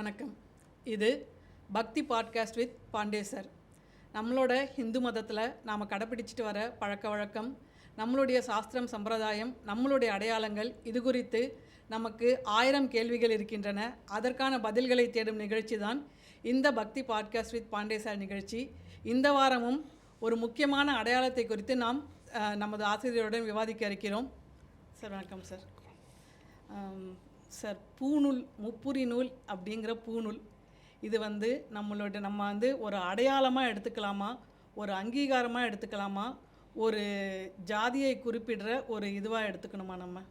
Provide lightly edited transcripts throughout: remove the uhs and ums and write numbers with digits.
வணக்கம். இது பக்தி பாட்காஸ்ட் வித் பாண்டே சார். நம்மளோட ஹிந்து மதத்தில் நாம் கடைப்பிடிச்சிட்டு வர பழக்க வழக்கம், நம்மளுடைய சாஸ்திரம் சம்பிரதாயம், நம்மளுடைய அடையாளங்கள், இது குறித்து நமக்கு 1000 கேள்விகள் இருக்கின்றன. அதற்கான பதில்களை தேடும் நிகழ்ச்சி தான் இந்த பக்தி பாட்காஸ்ட் வித் பாண்டே சார் நிகழ்ச்சி. இந்த வாரமும் ஒரு முக்கியமான அடையாளத்தை குறித்து நாம் நமது ஆசிரியருடன் விவாதிக்க இருக்கிறோம். சார் வணக்கம் சார். சார், பூநூல், முப்புரி நூல் அப்படிங்கிற பூநூல், இது நம்ம ஒரு அடையாளமாக எடுத்துக்கலாமா, ஒரு அங்கீகாரமாக எடுத்துக்கலாமா, ஒரு ஜாதியை குறிப்பிடுற ஒரு இதுவாக எடுத்துக்கணுமா? நம்ம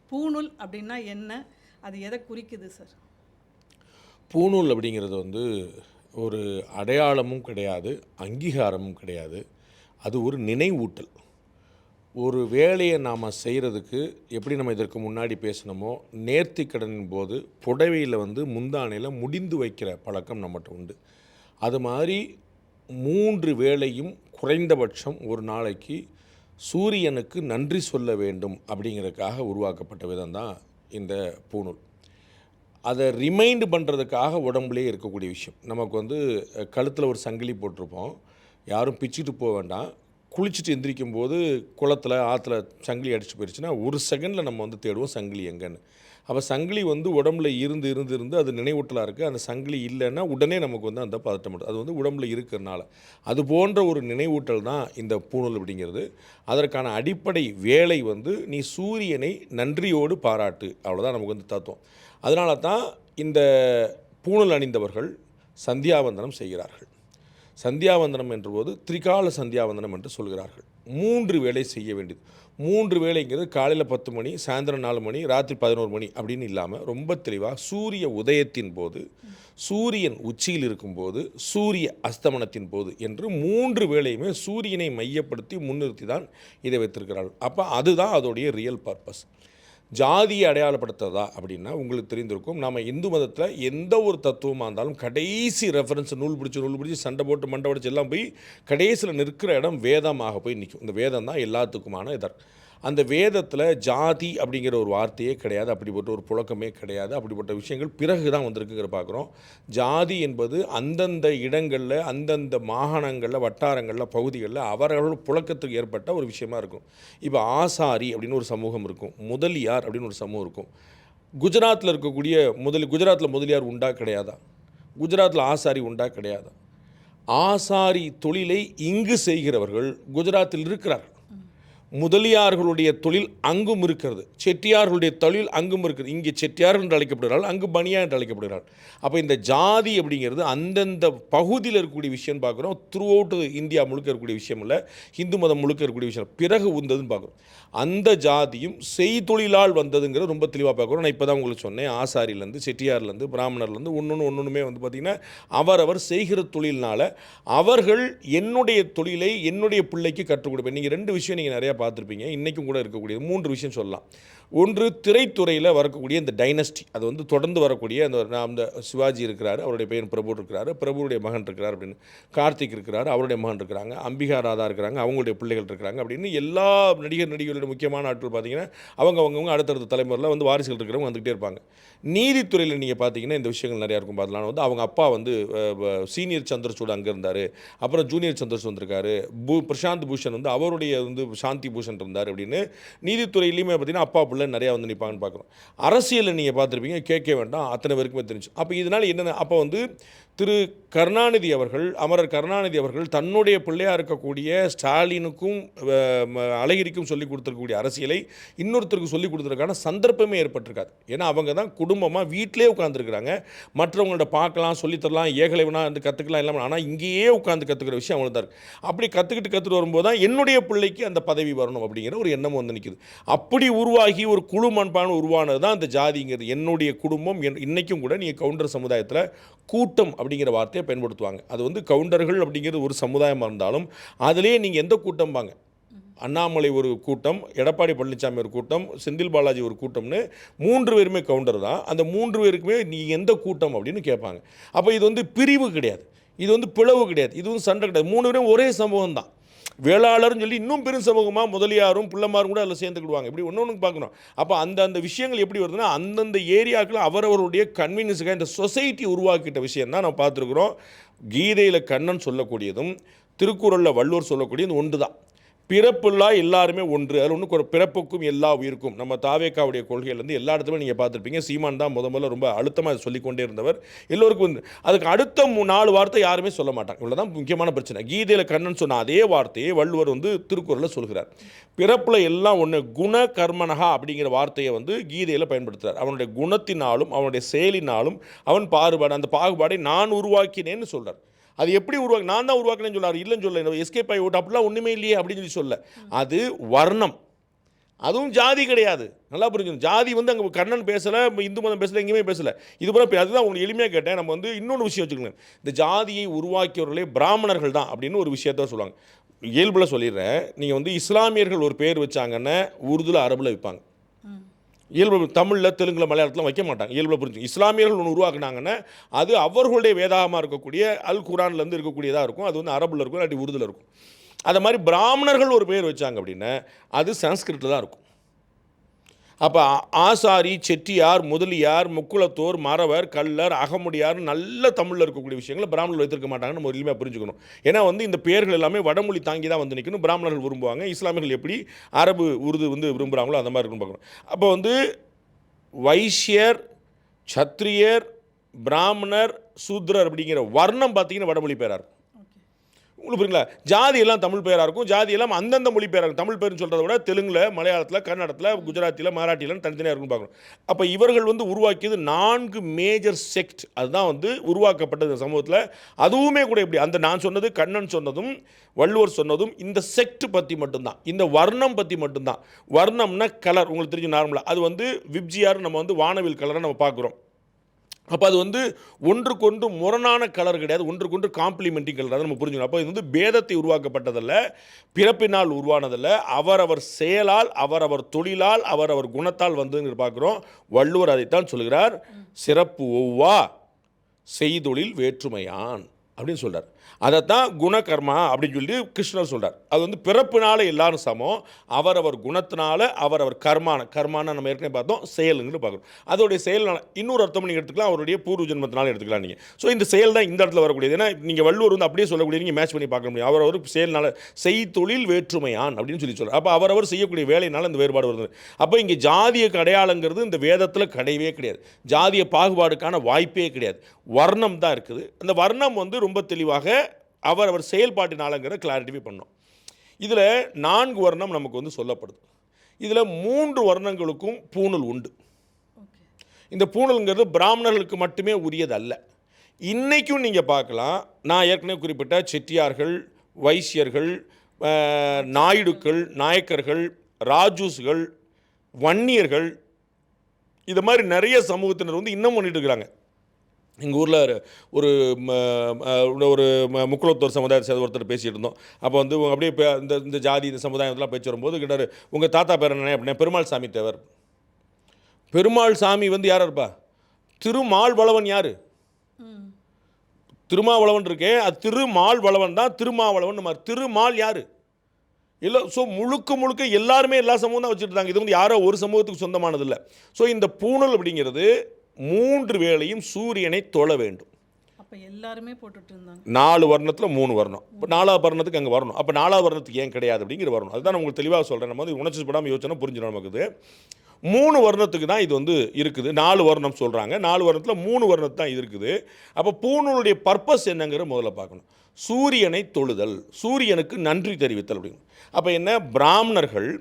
பூநூல் அப்படின்னா என்ன, அது எதை குறிக்குது சார்? பூநூல் அப்படிங்கிறது ஒரு அடையாளமும் கிடையாது, அங்கீகாரமும் கிடையாது. அது ஒரு நினைவூட்டல். ஒரு வேலையை நாம் செய்கிறதுக்கு எப்படி நம்ம இதற்கு முன்னாடி பேசணுமோ, நேர்த்திக்கடனின் போது புடவையில் முந்தானையில் முடிந்து வைக்கிற பழக்கம் நம்மகிட்ட உண்டு. அது மாதிரி 3 வேளையும் குறைந்தபட்சம் ஒரு நாளைக்கு சூரியனுக்கு நன்றி சொல்ல வேண்டும் அப்படிங்கிறதுக்காக உருவாக்கப்பட்ட விதம் தான் இந்த பூநூல். அதை ரிமைண்ட் பண்ணுறதுக்காக உடம்புலேயே இருக்கக்கூடிய விஷயம். நமக்கு கழுத்தில் ஒரு சங்கிலி போட்டிருப்போம், யாரும் பிச்சுட்டு போக வேண்டாம். குளிச்சுட்டு எந்திரிக்கும் போது குளத்தில் ஆற்றுல சங்கிலி அடிச்சு போயிடுச்சுன்னா ஒரு செகண்டில் நம்ம தேடுவோம் சங்கிலி எங்கன்னு. அப்போ சங்கிலி உடம்புல இருந்து அது நினைவூட்டலாக இருக்குது. அந்த சங்கிலி இல்லைன்னா உடனே நமக்கு அந்த பதட்டம், அது உடம்புல இருக்கிறனால அது போன்ற ஒரு நினைவூட்டல் தான் இந்த பூநூல் அப்படிங்கிறது. அதற்கான அடிப்படை வேலை நீ சூரியனை நன்றியோடு பாராட்டு, அவ்வளோதான் நமக்கு தத்துவம். அதனால தான் இந்த பூணூல் அணிந்தவர்கள் சந்தியாவந்தனம் செய்கிறார்கள். சந்தியாவந்தனம் என்றபோது திரிகால சந்தியாவந்தனம் என்று சொல்கிறார்கள். 3 வேளை செய்ய வேண்டியது. 3 வேளைங்கிறது காலையில் 10 மணி, சாயந்தரம் 4 மணி, ராத்திரி 11 மணி அப்படின்னு இல்லாமல் ரொம்ப தெளிவாக சூரிய உதயத்தின் போது, சூரியன் உச்சியில் இருக்கும்போது, சூரிய அஸ்தமனத்தின் போது என்று 3 வேளையுமே சூரியனை மையப்படுத்தி முன்னிறுத்தி தான் இதை வைத்திருக்கிறார்கள். அப்போ அதுதான் அதோடைய ரியல் பர்பஸ். ஜாதியை அடையாளப்படுத்துறதா அப்படின்னா உங்களுக்கு தெரிந்திருக்கும், நம்ம இந்து மதத்தில் எந்த ஒரு தத்துவமாக இருந்தாலும் கடைசி ரெஃபரன்ஸ் நூல் பிடிச்சி சண்டை போட்டு மண்டை உடைச்சு எல்லாம் போய் கடைசியில் நிற்கிற இடம் வேதமாக போய் நிற்கும். இந்த வேதம் தான் எல்லாத்துக்குமான இதர். அந்த வேதத்தில் ஜாதி அப்படிங்கிற ஒரு வார்த்தையே கிடையாது, அப்படிப்பட்ட ஒரு புழக்கமே கிடையாது. அப்படிப்பட்ட விஷயங்கள் பிறகு தான் வந்திருக்குங்கிற பார்க்குறோம். ஜாதி என்பது அந்தந்த இடங்களில், அந்தந்த மாகாணங்களில், வட்டாரங்களில், பகுதிகளில் அவர்கள் புழக்கத்துக்கு ஏற்பட்ட ஒரு விஷயமா இருக்கும். இப்போ ஆசாரி அப்படின்னு ஒரு சமூகம் இருக்கும், முதலியார் அப்படின்னு ஒரு சமூகம் இருக்கும். குஜராத்தில் இருக்கக்கூடிய குஜராத்தில் முதலியார் உண்டா கிடையாதா? குஜராத்தில் ஆசாரி உண்டா கிடையாதா? ஆசாரி தொழிலை இங்கு செய்கிறவர்கள் குஜராத்தில் இருக்கிறார்கள். முதலியார்களுடைய தொழில் அங்கும் இருக்கிறது, செட்டியார்களுடைய தொழில் அங்கும் இருக்கிறது. இங்கே செட்டியார் என்று அழைக்கப்படுகிறார்கள், அங்கு பனியா என்று அழைக்கப்படுகிறார்கள். அப்போ இந்த ஜாதி அப்படிங்கிறது அந்தந்த பகுதியில் இருக்கக்கூடிய விஷயம்னு பார்க்குறோம். த்ரூ அவுட் இந்தியா முழுக்க இருக்கக்கூடிய விஷயம் இல்லை, இந்து மதம் முழுக்க இருக்கக்கூடிய விஷயம் பிறகு வந்ததுன்னு பார்க்குறோம். அந்த ஜாதியும் செய்தொழிலால் வந்ததுங்கிறது ரொம்ப தெளிவாக பார்க்குறோம். நான் இப்போ தான் உங்களுக்கு சொன்னேன், ஆசாரிலேருந்து, செட்டியார்லேருந்து, பிராமணர்லேருந்து ஒன்றுமே பார்த்திங்கன்னா அவரவர் செய்கிற தொழில்னால் அவர்கள் என்னுடைய தொழிலை என்னுடைய பிள்ளைக்கு கற்றுக் கொடுப்பேன். நீங்கள் 2 விஷயம் நீங்கள் நிறையா பார்த்துருப்பீங்க, இன்றைக்கும் கூட இருக்கக்கூடிய 3 விஷயம் சொல்லலாம். ஒன்று, திரைத்துறையில் வரக்கூடிய இந்த டைனஸ்டி, அது தொடர்ந்து வரக்கூடிய அந்த சிவாஜி இருக்கிறார், அவருடைய பையன் பிரபு இருக்கிறார், பிரபுடைய மகன் இருக்கிறார் அப்படின்னு, கார்த்திக் இருக்கிறார், அவருடைய மகன் இருக்கிறாங்க, அம்பிகா ராதா இருக்கிறாங்க, அவங்களுடைய பிள்ளைகள் இருக்கிறாங்க அப்படின்னு எல்லா நடிகர்களுடைய முக்கியமான ஆட்கள் பார்த்தீங்கன்னா அவங்கவுங்க அடுத்தடுத்த தலைமுறையில் வாரிசுகள் இருக்கிறவங்க வந்துகிட்டே இருப்பாங்க. நீதித்துறையில் நீங்கள் பார்த்தீங்கன்னா இந்த விஷயங்கள் நிறையா இருக்கும். பார்த்தலாம் அவங்க அப்பா சீனியர் சந்திரசூட் அங்கே இருந்தார், அப்புறம் ஜூனியர் சந்திரசூட் வந்திருக்காரு, பிரசாந்த் பூஷன் அவருடைய சாந்தி பூஷன் இருந்தார் அப்படின்னு. நீதித்துறையிலையுமே பார்த்தீங்கன்னா அப்பா பிள்ளை நிறையா நிற்பாங்கன்னு பார்க்குறோம். அரசியலில் நீங்கள் பார்த்துருப்பீங்க, கேட்க வேண்டாம், அத்தனை பேருக்குமே தெரிஞ்சு. அப்போ இதனால் என்னென்ன, அப்போ திரு கருணாநிதி அவர்கள், அமரர் கருணாநிதி அவர்கள் தன்னுடைய பிள்ளையாக இருக்கக்கூடிய ஸ்டாலினுக்கும் அழகிரிக்கும் சொல்லிக் கொடுத்துருக்கக்கூடிய அரசியலை இன்னொருத்தருக்கு சொல்லிக் கொடுத்துருக்கான சந்தர்ப்பமே ஏற்பட்டிருக்காது. ஏன்னா அவங்க தான் குடும்பமாக வீட்டிலே உட்காந்துருக்குறாங்க, மற்றவங்கள்ட்ட பார்க்கலாம், சொல்லித்தரலாம், ஏகலைவனா கற்றுக்கலாம் இல்லாமல், ஆனால் இங்கேயே உட்காந்து கற்றுக்கிற விஷயம் அவங்களுக்கு தான் இருக்குது. அப்படி கற்றுக்கிட்டு வரும்போது தான் என்னுடைய பிள்ளைக்கு அந்த பதவி வரணும் அப்படிங்கிற ஒரு எண்ணம் நிற்குது. அப்படி உருவாகி ஒரு குழு மண்பான உருவானது தான் இந்த ஜாதிங்கிறது. என்னுடைய குடும்பம் இன்றைக்கும் கூட நீங்கள் கவுண்டர் சமுதாயத்தில் கூட்டம் அப்படிங்கிற வார்த்தையை பயன்படுத்துவாங்க. அது கவுண்டர்கள் அப்படிங்கிறது ஒரு சமுதாயமாக இருந்தாலும் அதிலே நீங்கள் எந்த கூட்டம் பாங்க, அண்ணாமலை ஒரு கூட்டம், எடப்பாடி பழனிசாமி ஒரு கூட்டம், செந்தில் பாலாஜி ஒரு கூட்டம்னு 3 பேருமே கவுண்டர் தான். அந்த 3 பேருக்குமே நீங்கள் எந்த கூட்டம் அப்படின்னு கேட்பாங்க. அப்போ இது பிரிவு கிடையாது, இது பிளவு கிடையாது, இது சண்டை கிடையாது, 3 பேரும் ஒரே சமூகம் தான். வேளாளர்னு சொல்லி இன்னும் பெரும் சமூகமாக முதலியாரும் பிள்ளைமாரும் கூட அதில் சேர்ந்துக்கிடுவாங்க. இப்படி ஒன்று பார்க்கணும். அப்போ அந்த விஷயங்கள் எப்படி வருதுன்னா அந்தந்த ஏரியாக்கள் அவரவருடைய கன்வீனியன்ஸுக்காக இந்த சொசைட்டி உருவாக்கிட்ட விஷயம் தான் நம்ம பார்த்துருக்குறோம். கீதையில் கண்ணன் சொல்லக்கூடியதும் திருக்குறளில் வள்ளுவர் சொல்லக்கூடியது ஒன்று தான். பிறப்புல்லா எல்லாருமே ஒன்று, அதில் ஒன்று பிறப்புக்கும் எல்லா உயிருக்கும். நம்ம தாவேக்காவுடைய கொள்கையிலேருந்து எல்லா இடத்துலையும் நீங்கள் பார்த்துருப்பீங்க. சீமான் தான் முதல்ல ரொம்ப அழுத்தமாக அதை சொல்லிக்கொண்டே இருந்தவர். எல்லோருக்கும் வந்து அதுக்கு அடுத்த 4 வார்த்தை யாருமே சொல்ல மாட்டாங்க. இவ்வளோ தான் முக்கியமான பிரச்சனை. கீதையில் கண்ணன் சொன்ன அதே வார்த்தையை வள்ளுவர் வந்து திருக்குறளில் சொல்கிறார். பிறப்பில் எல்லாம் ஒன்று, குண கர்மனகா அப்படிங்கிற வார்த்தையை வந்து கீதையில் பயன்படுத்துகிறார். அவனுடைய குணத்தினாலும் அவனுடைய செயலினாலும் அவன் பாகுபாடு, அந்த பாகுபாடை நான் உருவாக்கினேன்னு சொல்கிறார். அது எப்படி நான் தான் உருவாக்கினேன்னு சொல்லார், இல்லைன்னு சொல்ல எஸ்கேப் ஆகி விட்டு அப்படிலாம் ஒன்றுமே இல்லையே அப்படின்னு சொல்லி சொல்ல. அது வர்ணம், அதுவும் ஜாதி கிடையாது. நல்லா புரிஞ்சுக்கணும். ஜாதி வந்து அங்கே கண்ணன் பேசலை, இந்து மதம் பேசலை, எங்கேயுமே பேசலை. இது போல அதுதான் உங்களுக்கு எளிமையாக கேட்டேன். நம்ம வந்து இன்னொன்று விஷயம் வச்சுக்கணும். இந்த ஜாதியை உருவாக்கியவர்களே பிராமணர்கள் தான் அப்படின்னு ஒரு விஷயத்த சொல்லுவாங்க. இயல்பில் சொல்லிடுறேன். நீங்கள் வந்து இஸ்லாமியர்கள் ஒரு பேர் வச்சாங்கன்னா உருதுல அரபில் வைப்பாங்க. இயல்பு தமிழில் தெலுங்கில் மலையாளத்தில் வைக்க மாட்டாங்க. இயல்பில் புரிஞ்சு இஸ்லாமியர்கள் ஒன்று உருவாக்குனாங்கன்னா அது அவர்களுடைய வேதாகமாக இருக்கக்கூடிய அல் குரான்லேருந்து இருக்கக்கூடியதாக இருக்கும். அது வந்து அரபில் இருக்கும், இல்லாட்டி உருதுல இருக்கும். அது மாதிரி பிராமணர்கள் ஒரு பேர் வச்சாங்க அப்படின்னா அது சன்ஸ்கிரிட்டில் தான் இருக்கும். அப்போ ஆசாரி, செட்டியார், முதலியார், முக்குளத்தோர், மறவர், கல்லர், அகமுடியார் நல்ல தமிழில் இருக்கக்கூடிய விஷயங்களை பிராமணர்கள் வைத்திருக்க மாட்டாங்கன்னு நம்ம எளிமையாக புரிஞ்சுக்கணும். ஏன்னா வந்து இந்த பேர்கள் எல்லாமே வடமொழி தாங்கி தான் வந்து நிற்கணும். பிராமணர்கள் விரும்புவாங்க. இஸ்லாமியர்கள் எப்படி அரபு உருது வந்து விரும்புகிறாங்களோ அந்த மாதிரி இருக்குன்னு பார்க்கணும். அப்போ வந்து வைஷ்யர், சத்திரியர், பிராமணர், சூத்ரர் அப்படிங்கிற வர்ணம் பார்த்தீங்கன்னா வடமொழி பேராக இருக்கும். உங்களுக்கு புரியுங்களா? ஜாதி எல்லாம் தமிழ் பேராக இருக்கும். ஜாதி எல்லாம் அந்தந்த மொழி பேராக இருக்கும். தமிழ் பேருன்னு சொல்கிறத விட தெலுங்கில், மலையாளத்தில், கன்னடத்தில், குஜராத்தியில், மராட்டியில் தனித்தனியாக இருக்குன்னு பார்க்கணும். அப்போ இவர்கள் வந்து உருவாக்கியது 4 மேஜர் செக்ட். அதுதான் வந்து உருவாக்கப்பட்டது சமூகத்தில். அதுவுமே கூட எப்படி அந்த நான் சொன்னது, கண்ணன் சொன்னதும் வள்ளுவர் சொன்னதும் இந்த செக்ட் பற்றி மட்டும்தான், இந்த வர்ணம் பற்றி மட்டும்தான். வர்ணம்னா கலர், உங்களுக்கு தெரிஞ்சு நார்மலாக அது வந்து விப்ஜிஆர் நம்ம வந்து வானவில் கலரை நம்ம பார்க்குறோம். அப்போ அது வந்து ஒன்றுக்கொன்று முரணான கலர் கிடையாது, ஒன்றுக்கொன்று காம்ப்ளிமெண்டிங் கலர். அதை நம்ம புரிஞ்சுக்கணும். அப்போ இது வந்து பேதத்தை உருவாக்கப்பட்டதல்ல, பிறப்பினால் உருவானதல்ல, அவரவர் செயலால், அவரவர் தொழிலால், அவரவர் குணத்தால் வந்து பார்க்குறோம். வள்ளுவர் அதைத்தான் சொல்கிறார். சிறப்பு ஒவ்வா செய்தொழில் வேற்றுமையான் அப்படின்னு சொல்கிறார். அதைத்தான் குணகர்மா அப்படின்னு சொல்லி கிருஷ்ணர் சொல்கிறார். அது வந்து பிறப்பினால எல்லாரும் சமம், அவரவர் குணத்தினால அவரவர் கர்மான நம்ம ஏற்கனவே பார்த்தோம், செயலுங்கன்னு பார்க்குறோம். அதோடைய செயல்னால இன்னொரு அர்த்தம் நீங்கள் எடுத்துக்கலாம், அவருடைய பூர்வ ஜென்மத்தினால எடுத்துக்கலாம் நீங்கள். ஸோ இந்த செயல் தான் இந்த இடத்துல வரக்கூடியது. ஏன்னா நீங்கள் வள்ளுவர் வந்து அப்படியே சொல்லக்கூடிய நீங்கள் மேட்ச் பண்ணி பார்க்க முடியும். அவரவர் செயல்னால செய்தொழில் வேற்றுமையான் அப்படின்னு சொல்லி சொல்கிறார். அப்போ அவரவர் செய்யக்கூடிய வேலையினால இந்த வேறுபாடு வருது. அப்போ இங்கே ஜாதிய அடையாளங்கிறது இந்த வேதத்தில் கிடையவே கிடையாது. ஜாதிய பாகுபாடுக்கான வாய்ப்பே கிடையாது. வர்ணம் தான் இருக்குது. அந்த வர்ணம் வந்து ரொம்ப தெளிவாக அவர் செயல்பாட்டினாலங்கிற கிளாரிட்டிஃபை பண்ணோம். இதில் 4 வர்ணம் நமக்கு வந்து சொல்லப்படுது. இதில் 3 வர்ணங்களுக்கும் பூணல் உண்டு. இந்த பூணல்ங்கிறது பிராமணர்களுக்கு மட்டுமே உரியது அல்ல. இன்றைக்கும் நீங்கள் பார்க்கலாம். நான் ஏற்கனவே குறிப்பிட்ட செட்டியார்கள், வைசியர்கள், நாயுடுக்கள், நாயக்கர்கள், ராஜூஸ்கள், வன்னியர்கள், இது மாதிரி நிறைய சமூகத்தினர் வந்து இன்னும் பண்ணிட்டு இருக்கிறாங்க. எங்கள் ஊரில் ஒரு முக்குளத்தோர் சமுதாயத்தை சேர்ந்த ஒருத்தர் பேசிகிட்டு இருந்தோம். அப்போ வந்து அப்படியே இந்த ஜாதி இந்த சமுதாயத்தெலாம் பேச்சு வரும்போது கிட்டார், உங்கள் தாத்தா பேர் என்ன அப்படின்னா பெருமாள் சாமி தேவர். பெருமாள் சாமி வந்து யார் இருப்பா? திருமால்வளவன். யார்? திருமாவளவன் இருக்கே, அது திருமால்வளவன் தான். திருமாவளவன் மாதிரி. திருமால் யார்? இல்லை. ஸோ முழுக்க எல்லாருமே எல்லா சமூகம் தான் வச்சுட்டு இருந்தாங்க. இது வந்து யாரோ ஒரு சமூகத்துக்கு சொந்தமானது இல்லை. ஸோ இந்த பூணல் அப்படிங்கிறது 3 வேளையும் சூரியனை தொழ வேண்டும். அப்போ எல்லாருமே போட்டுட்டு இருந்தாங்க. 4 வர்ணத்தில் 3 வர்ணம். இப்போ 4வது வர்ணத்துக்கு அங்கே வரணும். அப்போ 4வது வர்ணத்துக்கு ஏன் கிடையாது அப்படிங்கிற வரணும். அதுதான் நான் உங்களுக்கு தெளிவாக சொல்கிறேன். நம்ம வந்து உணர்ச்சி படாமல் யோசனை புரிஞ்சிடும் நமக்கு. 3 வர்ணத்துக்கு தான் இது வந்து இருக்குது. 4 வர்ணம் சொல்கிறாங்க. 4 வர்ணத்தில் 3 வர்ணத்து தான் இது இருக்குது. அப்போ பூணூலுடைய பர்பஸ் என்னங்கிற முதல்ல பார்க்கணும். சூரியனை தொழுதல், சூரியனுக்கு நன்றி தெரிவித்தல் அப்படின்னு. அப்போ என்ன? பிராமணர்கள்,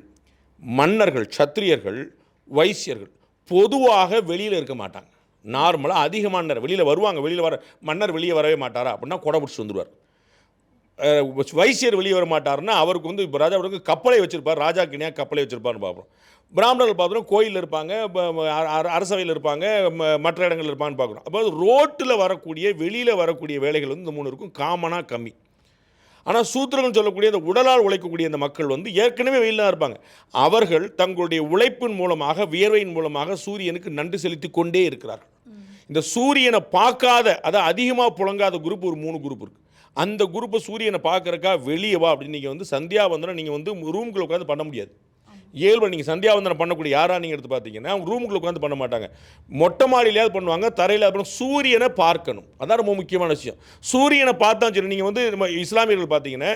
மன்னர்கள், சத்திரியர்கள், வைசியர்கள் பொதுவாக வெளியில் இருக்க மாட்டாங்க. நார்மலாக அதிகமான நேரம் வெளியில் வருவாங்க. வெளியில் வர மன்னர் வெளியே வரவே மாட்டாரா அப்படின்னா கொடை பிடிச்சி வந்துடுவார். வைசியர் வெளியே வர மாட்டாருன்னா அவருக்கு வந்து இப்போ ராஜாவுக்கு கப்பலை வச்சுருப்பார், ராஜா கிணியாக கப்பலை வச்சுருப்பார்னு பார்க்குறோம். பிராமணர்கள் பார்த்தோன்னா கோயிலில் இருப்பாங்க, அரசவையில் இருப்பாங்க, மற்ற இடங்கள் இருப்பான்னு பார்க்குறோம். அப்போ ரோட்டில் வரக்கூடிய வெளியில் வரக்கூடிய வேலைகள் வந்து இந்த 3 இருக்கும் காமனாக கம்மி. ஆனால் சூத்திரர்கள் சொல்லக்கூடிய இந்த உடலால் உழைக்கக்கூடிய இந்த மக்கள் வந்து ஏற்கனவே வெயிலில் தான் இருப்பாங்க. அவர்கள் தங்களுடைய உழைப்பின் மூலமாக, வியர்வையின் மூலமாக சூரியனுக்கு நன்றி செலுத்தி கொண்டே இருக்கிறார்கள். இந்த சூரியனை பார்க்காத, அதாவது அதிகமாக புழங்காத குரூப் ஒரு 3 குரூப் இருக்குது. அந்த குரூப்பை சூரியனை பார்க்குறக்கா வெளியே வா அப்படின்னு நீங்கள் வந்து சந்தியாவந்தனம் நீங்கள் வந்து ரூமுக்குள்ள உட்காந்து பண்ண முடியாது. இயல்பு நீங்கள் சந்தியாவந்தனம் பண்ணக்கூடிய யாராக நீங்கள் எடுத்து பார்த்தீங்கன்னா ரூமுக்குள்ள உட்காந்து பண்ண மாட்டாங்க, மொட்டை மாடியிலையாவது பண்ணுவாங்க, தரையில். அப்புறம் சூரியனை பார்க்கணும், அதான் ரொம்ப முக்கியமான விஷயம். சூரியனை பார்த்தா சரி. நீங்கள் வந்து நம்ம இஸ்லாமியர்கள் பார்த்தீங்கன்னா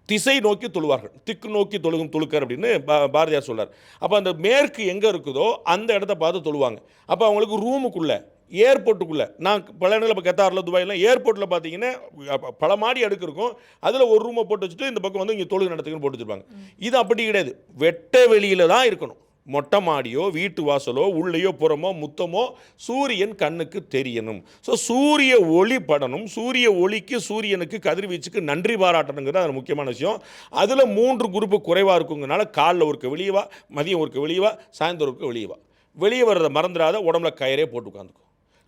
திசை நோக்கி தொழுவார்கள், திக்கு நோக்கி தொழுகும் தொழுக்கர் அப்படின்னு பாரதியார் சொல்றார். அப்போ அந்த மேற்கு எங்கே இருக்குதோ அந்த இடத்த பார்த்து தொழுவாங்க. அப்போ அவங்களுக்கு ரூமுக்குள்ளே ஏர்போர்ட்டுக்குள்ளே, நான் பல இடங்களில் இப்போ கத்தாரில் துபாயிலாம் ஏர்போர்ட்டில் பார்த்தீங்கன்னா பல மாடி அடுக்கு இருக்கும், அதில் ஒரு ரூமை போட்டு வச்சுட்டு இந்த பக்கம் வந்து இங்கே தொழுகை நடத்துக்குன்னு போட்டு வச்சுருப்பாங்க. இது அப்படி கிடையாது, வெட்ட வெளியில் தான் இருக்கணும். மொட்டை மாடியோ வீட்டு வாசலோ உள்ளேயோ புறமோ முத்தமோ சூரியன் கண்ணுக்கு தெரியணும். ஸோ சூரிய ஒளி படணும், சூரிய ஒளிக்கு சூரியனுக்கு கதிர்வீச்சுக்கு நன்றி பாராட்டணுங்கிறது அது முக்கியமான விஷயம். அதில் 3 குரூப்பு குறைவாக இருக்குங்கனால காலில் ஒருக்க வெளியே வா, மதியம் ஒருக்க வெளியே வா, சாயந்தரம் ஒருக்க வெளியே வா. வெளியே வர்றதை மறந்துடாத, உடம்புல கயிறே போட்டு உட்காந்துக்கும்.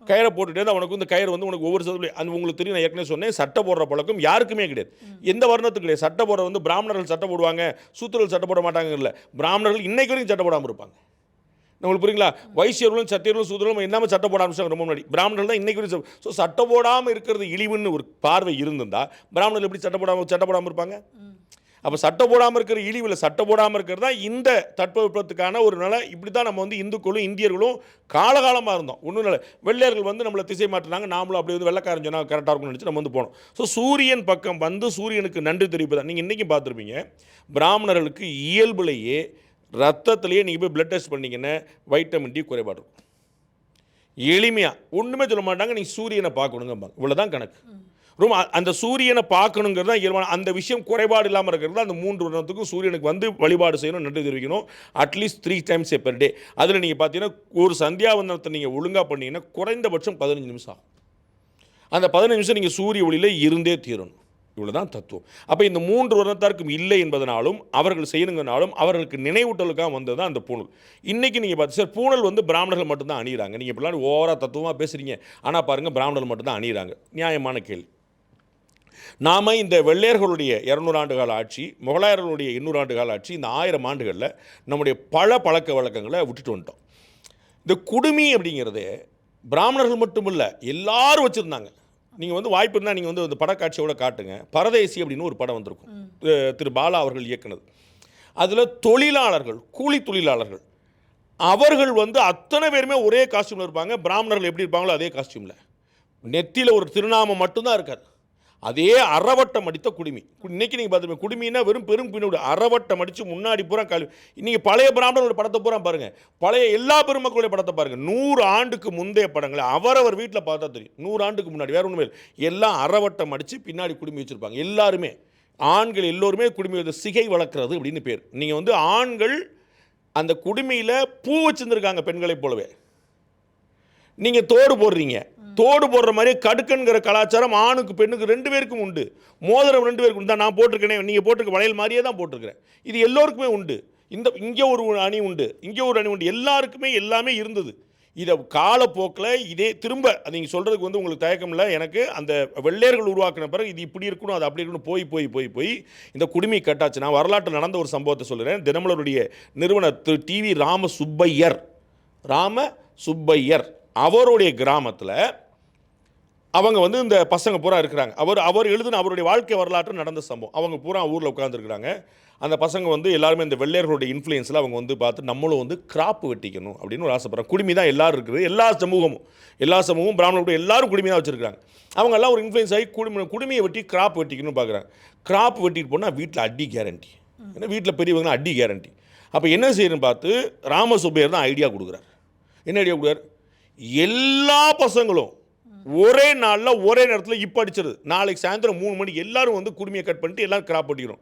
கயிறை போட்டுட்டே அவனுக்கு இந்த கயிறு வந்து உனக்கு ஒவ்வொரு சதவீதம் அந்த உங்களுக்கு தெரியும். நான் ஏற்கனவே சொன்னேன், சட்டை போடுற பழக்கம் யாருக்குமே கிடையாது, எந்த வர்ணத்துக்கு கிடையாது. சட்டை போடுற வந்து பிராமணர்கள் சட்டை போடுவாங்க, சூத்திரர்கள் சட்டை போட மாட்டாங்க இல்லை, பிராமணர்கள் இன்னைக்கு வரைக்கும் சட்டை போடாமல் இருப்பாங்க. உங்களுக்கு புரியுங்களா? வைசியர்களும் சத்தியர்களும் சூத்திரர்களும் எல்லாமே சட்டை போட ஆரம்பிச்சாங்க ரொம்ப முன்னாடி. பிராமணர்கள் தான் இன்னைக்கு வரைக்கும். ஸோ சட்டை போடாமல் இருக்கிறது இழிவுன்னு ஒரு பார்வை இருந்திருந்தா பிராமணர்கள் எப்படி சட்டை போடாமல் இருப்பாங்க? அப்போ சட்டை போடாமல் இருக்கிற இழிவில் சட்டை போடாமல் இருக்கிறது தான் இந்த தட்பவெப்பத்துக்கான ஒரு நிலை. இப்படி தான் நம்ம வந்து இந்துக்களும் இந்தியர்களும் காலகாலமாக இருந்தோம். ஒன்றும் இல்லை, வெள்ளையர்கள் வந்து நம்மளை திசை மாற்றினாங்க, நாமளும் அப்படி வந்து வெள்ளைக்காரன் சொன்னால் கரெக்டாக இருக்கும்னு நினச்சி நம்ம வந்து போனோம். ஸோ சூரியன் பக்கம் வந்து சூரியனுக்கு நன்றி தெரிவிப்பதான். நீங்கள் இன்றைக்கும் பார்த்துருப்பீங்க, பிராமணர்களுக்கு இயல்புலேயே ரத்தத்திலேயே நீங்கள் போய் பிளட் டெஸ்ட் பண்ணிங்கன்னா வைட்டமின் டி குறைபாடு இருக்கும். எளிமையாக ஒன்றுமே சொல்ல மாட்டாங்க, நீங்கள் சூரியனை பார்க்கணுங்கம்பாங்க, இவ்வளோதான் கணக்கு. ரொம்ப அந்த சூரியனை பார்க்கணுங்கிறது தான் இயல்பான. அந்த விஷயம் குறைபாடு இல்லாமல் இருக்கிறது அந்த 3 வருடத்துக்கும் சூரியனுக்கு வந்து வழிபாடு செய்யணும், நன்றி தெரிவிக்கணும். At least 3 times per day. அதில் நீங்கள் பார்த்தீங்கன்னா ஒரு சந்தியாவந்தனத்தை நீங்கள் ஒழுங்காக பண்ணீங்கன்னா குறைந்தபட்சம் 15 நிமிஷம் ஆகும். அந்த 15 நிமிஷம் நீங்கள் சூரிய ஒளியில் இருந்தே தீரணும். இவ்வளோதான் தத்துவம். அப்போ இந்த 3 வருடத்தாருக்கும் இல்லை என்பதனாலும் அவர்கள் செய்யணுங்கனாலும் அவர்களுக்கு நினைவூட்டலுக்காக வந்தது தான் அந்த பூணல். இன்றைக்கி நீங்கள் பார்த்து சார், பூணல் வந்து பிராமணர்கள் மட்டும்தான் அணிகிறாங்க. நீங்கள் இப்படிலாம் ஓவராக தத்துவமாக பேசுகிறீங்க, ஆனால் பாருங்கள் பிராமணர்கள் மட்டும்தான் அணிகிறாங்க. நியாயமான கேள்வி. நாம் இந்த வெள்ளையர்களுடைய 200 ஆண்டு கால ஆட்சி, முகலாயர்களுடைய 800 ஆண்டு கால ஆட்சி, இந்த 1000 ஆண்டுகளில் நம்முடைய பல பழக்க வழக்கங்களை விட்டுட்டு வந்துட்டோம். இந்த குடுமி அப்படிங்கிறது பிராமணர்கள் மட்டும் இல்லை, எல்லாரும் வச்சுருந்தாங்க. நீங்கள் வந்து வாய்ப்பு இருந்தால் நீங்கள் வந்து அந்த படக்காட்சியோட காட்டுங்க. பரதேசி அப்படின்னு ஒரு படம் வந்திருக்கும், திரு பாலா அவர்கள் இயக்குனது. அதில் தொழிலாளர்கள், கூலி தொழிலாளர்கள், அவர்கள் வந்து அத்தனை பேருமே ஒரே காஸ்டியூமில் இருப்பாங்க. பிராமணர்கள் எப்படி இருப்பாங்களோ அதே காஸ்டியூமில், நெத்தியில் ஒரு திருநாமம் மட்டும்தான் இருக்காது. அதே அறவட்டம் அடித்த குடுமி. இன்றைக்கி நீங்கள் பார்த்துருப்பீங்க, குடுமின்னா வெறும் பெரும் பின்னோடு அறவட்டம் அடித்து முன்னாடி பூரா கல்வி. இன்றைக்கி பழைய பிராமணர்களோட படத்தை பூரா பாருங்கள், பழைய எல்லா பெருமக்களுடைய படத்தை பாருங்கள். 100 ஆண்டுக்கு முந்தைய படங்களை அவரவர் வீட்டில் பார்த்தா தெரியும். 100 ஆண்டுக்கு முன்னாடி வேறு ஒன்றுமே இல்லை, எல்லாம் அறவட்டம் அடித்து பின்னாடி குடுமி வச்சுருப்பாங்க. எல்லாருமே ஆண்கள் எல்லோருமே குடுமி வந்து சிகை வளர்க்குறது அப்படின்னு பேர். நீங்கள் வந்து ஆண்கள் அந்த குடுமியில் பூ வச்சுருந்துருக்காங்க பெண்களைப் போலவே. நீங்கள் தோடு போடுறீங்க, தோடு போடுற மாதிரி கடுக்கன்கிற கலாச்சாரம் ஆணுக்கு பெண்ணுக்கு 2 பேருக்கும் உண்டு. மோதிரம் 2 பேருக்கு உண்டு. நான் போட்டிருக்கேனே, நீங்கள் போட்டிருக்க வளையல் மாதிரியே தான் போட்டிருக்கிறேன். இது எல்லோருக்குமே உண்டு. இங்கே ஒரு அணி உண்டு, இங்கே ஒரு அணி உண்டு, எல்லாருக்குமே எல்லாமே இருந்தது. இதை காலப்போக்கில் இதே திரும்ப நீங்கள் சொல்கிறதுக்கு வந்து உங்களுக்கு தயக்கம் இல்லை. எனக்கு அந்த வெள்ளையர்கள் உருவாக்கின பிறகு இது இப்படி இருக்கணும், அது அப்படி இருக்கணும், போய் போய் போய் போய் இந்த குடுமி கட்டாச்சு. நான் வரலாற்றில் நடந்த ஒரு சம்பவத்தை சொல்கிறேன். தினமலருடைய நிறுவனர் திரு டிவி ராம சுப்பையர் அவருடைய கிராமத்தில் அவங்க வந்து இந்த பசங்க பூரா இருக்கிறாங்க. அவர் எழுதின அவருடைய வாழ்க்கை வரலாற்று நடந்த சம்பவம். அவங்க பூரா ஊரில் உட்காந்துருக்குறாங்க. அந்த பசங்க வந்து எல்லாருமே இந்த வெள்ளையர்களுடைய இன்ஃப்ளூயன்ஸில் அவங்க வந்து பார்த்து நம்மளும் வந்து கிராப் வெட்டிக்கணும் அப்படின்னு ஒரு ஆசைப்படுறாங்க. குடுமி தான் எல்லோரும் இருக்குது, எல்லா சமூகமும் பிராமணர்களுடைய எல்லாரும் குடுமி தான் வச்சுருக்காங்க. அவங்க எல்லாம் ஒரு இன்ஃப்ளூயன்ஸ் ஆகி குடுமியை வெட்டி கிராப் வெட்டிக்கணும்னு பார்க்குறாங்க. கிராப் வெட்டிட்டு போனால் வீட்டில் அடி கேரண்டி, ஏன்னா வீட்டில் பெரியவங்க அடி கேரண்டி. அப்போ என்ன செய்யணும்னு பார்த்து ராமசுப்பையர் தான் ஐடியா கொடுக்குறார். என்ன ஐடியா கொடுக்குறார்? எல்லா பசங்களும் ஒரே நாளில் ஒரே நேரத்தில் இப்போ அடிச்சிருது, நாளைக்கு சாயந்தரம் 3 மணிக்கு எல்லோரும் வந்து குடுமையை கட் பண்ணிட்டு எல்லோரும் கிராப் பண்ணிக்கிறோம்.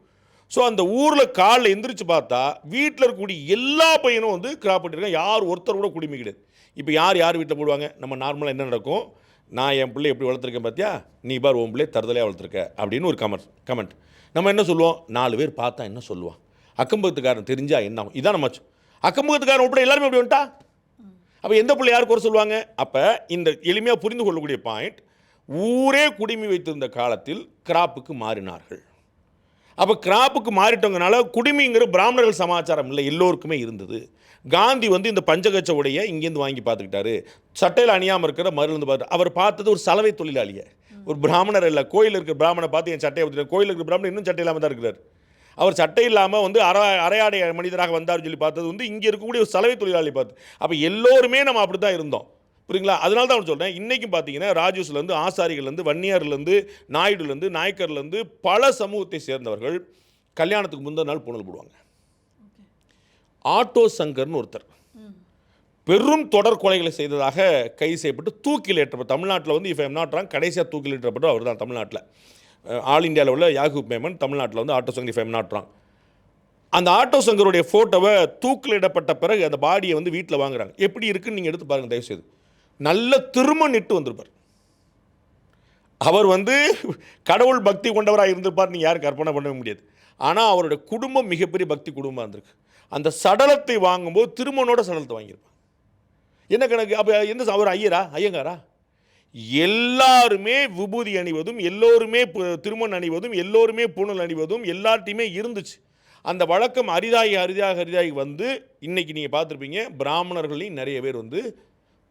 ஸோ அந்த ஊரில் காலைல எந்திரிச்சு பார்த்தா வீட்டில் இருக்கக்கூடிய எல்லா பையனும் வந்து கிராப் பண்ணியிருக்காங்க. யார் ஒருத்தர் கூட குடுமி கிடையாது. இப்போ யார் வீட்டில் போடுவாங்க? நம்ம நார்மலாக என்ன நடக்கும், நான் என் பிள்ளை எப்படி வளர்த்துருக்கேன் பார்த்தியா, நீ பார் உன் பிள்ளை தருதலையாக வளர்த்துருக்க அப்படின்னு ஒரு கமெண்ட். நம்ம என்ன சொல்லுவோம்? 4 பேர் பார்த்தா என்ன சொல்லுவான், அக்கம்பக்கத்துக்காரன் தெரிஞ்சா என்ன ஆகும், இதான் நம்ம அக்கம்பக்கத்துக்காரன் உட்பட எல்லாருமே எப்படி வந்துட்டா. அப்போ எந்த பிள்ளை யார் குறை சொல்லுவாங்க? அப்போ இந்த எளிமையாக புரிந்து கொள்ளக்கூடிய பாயிண்ட், ஊரே குடுமி வைத்திருந்த காலத்தில் கிராப்புக்கு மாறினார்கள். அப்போ கிராப்புக்கு மாறிட்டவங்கனால குடுமிங்கிற பிராமணர்கள் சமாச்சாரம் இல்லை, எல்லோருக்குமே இருந்தது. காந்தி வந்து இந்த பஞ்சகச்ச உடைய இங்கேருந்து வாங்கி பார்த்துக்கிட்டாரு. சட்டையில் அணியாமல் இருக்கிற மருந்து பார்த்து அவர் பார்த்தது ஒரு சலவை தொழிலாளியை, ஒரு பிராமணர் இல்லை, கோயில் இருக்கிற பிராமணனை பார்த்து என் சட்டையை பற்றி, கோயில் இருக்கிற பிராமணன் இன்னும் சட்டை இல்லாமல் தான் இருக்கிறார். அவர் சட்டை இல்லாமல் வந்து அரையாடை மனிதராக வந்தார்னு சொல்லி பார்த்தது வந்து இங்கே இருக்கக்கூடிய ஒரு சலவை தொழிலாளி பார்த்து. அப்போ எல்லோருமே நம்ம அப்படி தான் இருந்தோம், புரியுங்களா? அதனால தான் அவன் சொல்கிறேன், இன்றைக்கும் பார்த்தீங்கன்னா ராஜூஸ்லேருந்து, ஆசாரிகள்லேருந்து, வன்னியார்லேருந்து, நாயுடுலேருந்து, நாயக்கர்லேருந்து பல சமூகத்தை சேர்ந்தவர்கள் கல்யாணத்துக்கு முந்தின நாள் பூணல் போடுவாங்க. ஆட்டோ சங்கர்னு ஒருத்தர் பெரும் தொடர் கொலைகளை செய்ததாக கைது செய்யப்பட்டு தூக்கில் ஏற்றப்பட்ட, தமிழ்நாட்டில் வந்து இஃப் ஐம் நாட் ராங் கடைசியாக தூக்கில் ஏற்றப்பட்டு அவர் தான் தமிழ்நாட்டில். ஆல் இந்தியாவில் உள்ள யாகூப் மேமன் தமிழ்நாட்டில் வந்து auto Shankar if I'm not wrong. அந்த ஆட்டோ சங்கருடைய ஃபோட்டோவை தூக்கிலிடப்பட்ட பிறகு அந்த பாடியை வந்து வீட்டில் வாங்குறாங்க. எப்படி இருக்குன்னு நீங்கள் எடுத்து பாருங்கள் தயவுசெய்து. நல்ல திருமணம் இட்டு வந்திருப்பார். அவர் வந்து கடவுள் பக்தி கொண்டவராக இருந்திருப்பார், நீங்கள் யாரும் கற்பனை பண்ண முடியாது. ஆனால் அவருடைய குடும்பம் மிகப்பெரிய பக்தி குடும்பமாக இருந்திருக்கு. அந்த சடலத்தை வாங்கும்போது திருமணோட சடலத்தை வாங்கியிருப்பார். என்ன கணக்கு? அப்போ எந்த அவர் ஐயங்காரா? எல்லாருமே விபூதி அணிவதும், எல்லோருமே திருமணம் அணிவதும், எல்லோருமே பூணல் அணிவதும் எல்லார்ட்டையுமே இருந்துச்சு. அந்த வழக்கம் அரிதாகி வந்து இன்றைக்கி நீங்கள் பார்த்துருப்பீங்க, பிராமணர்களையும் நிறைய பேர் வந்து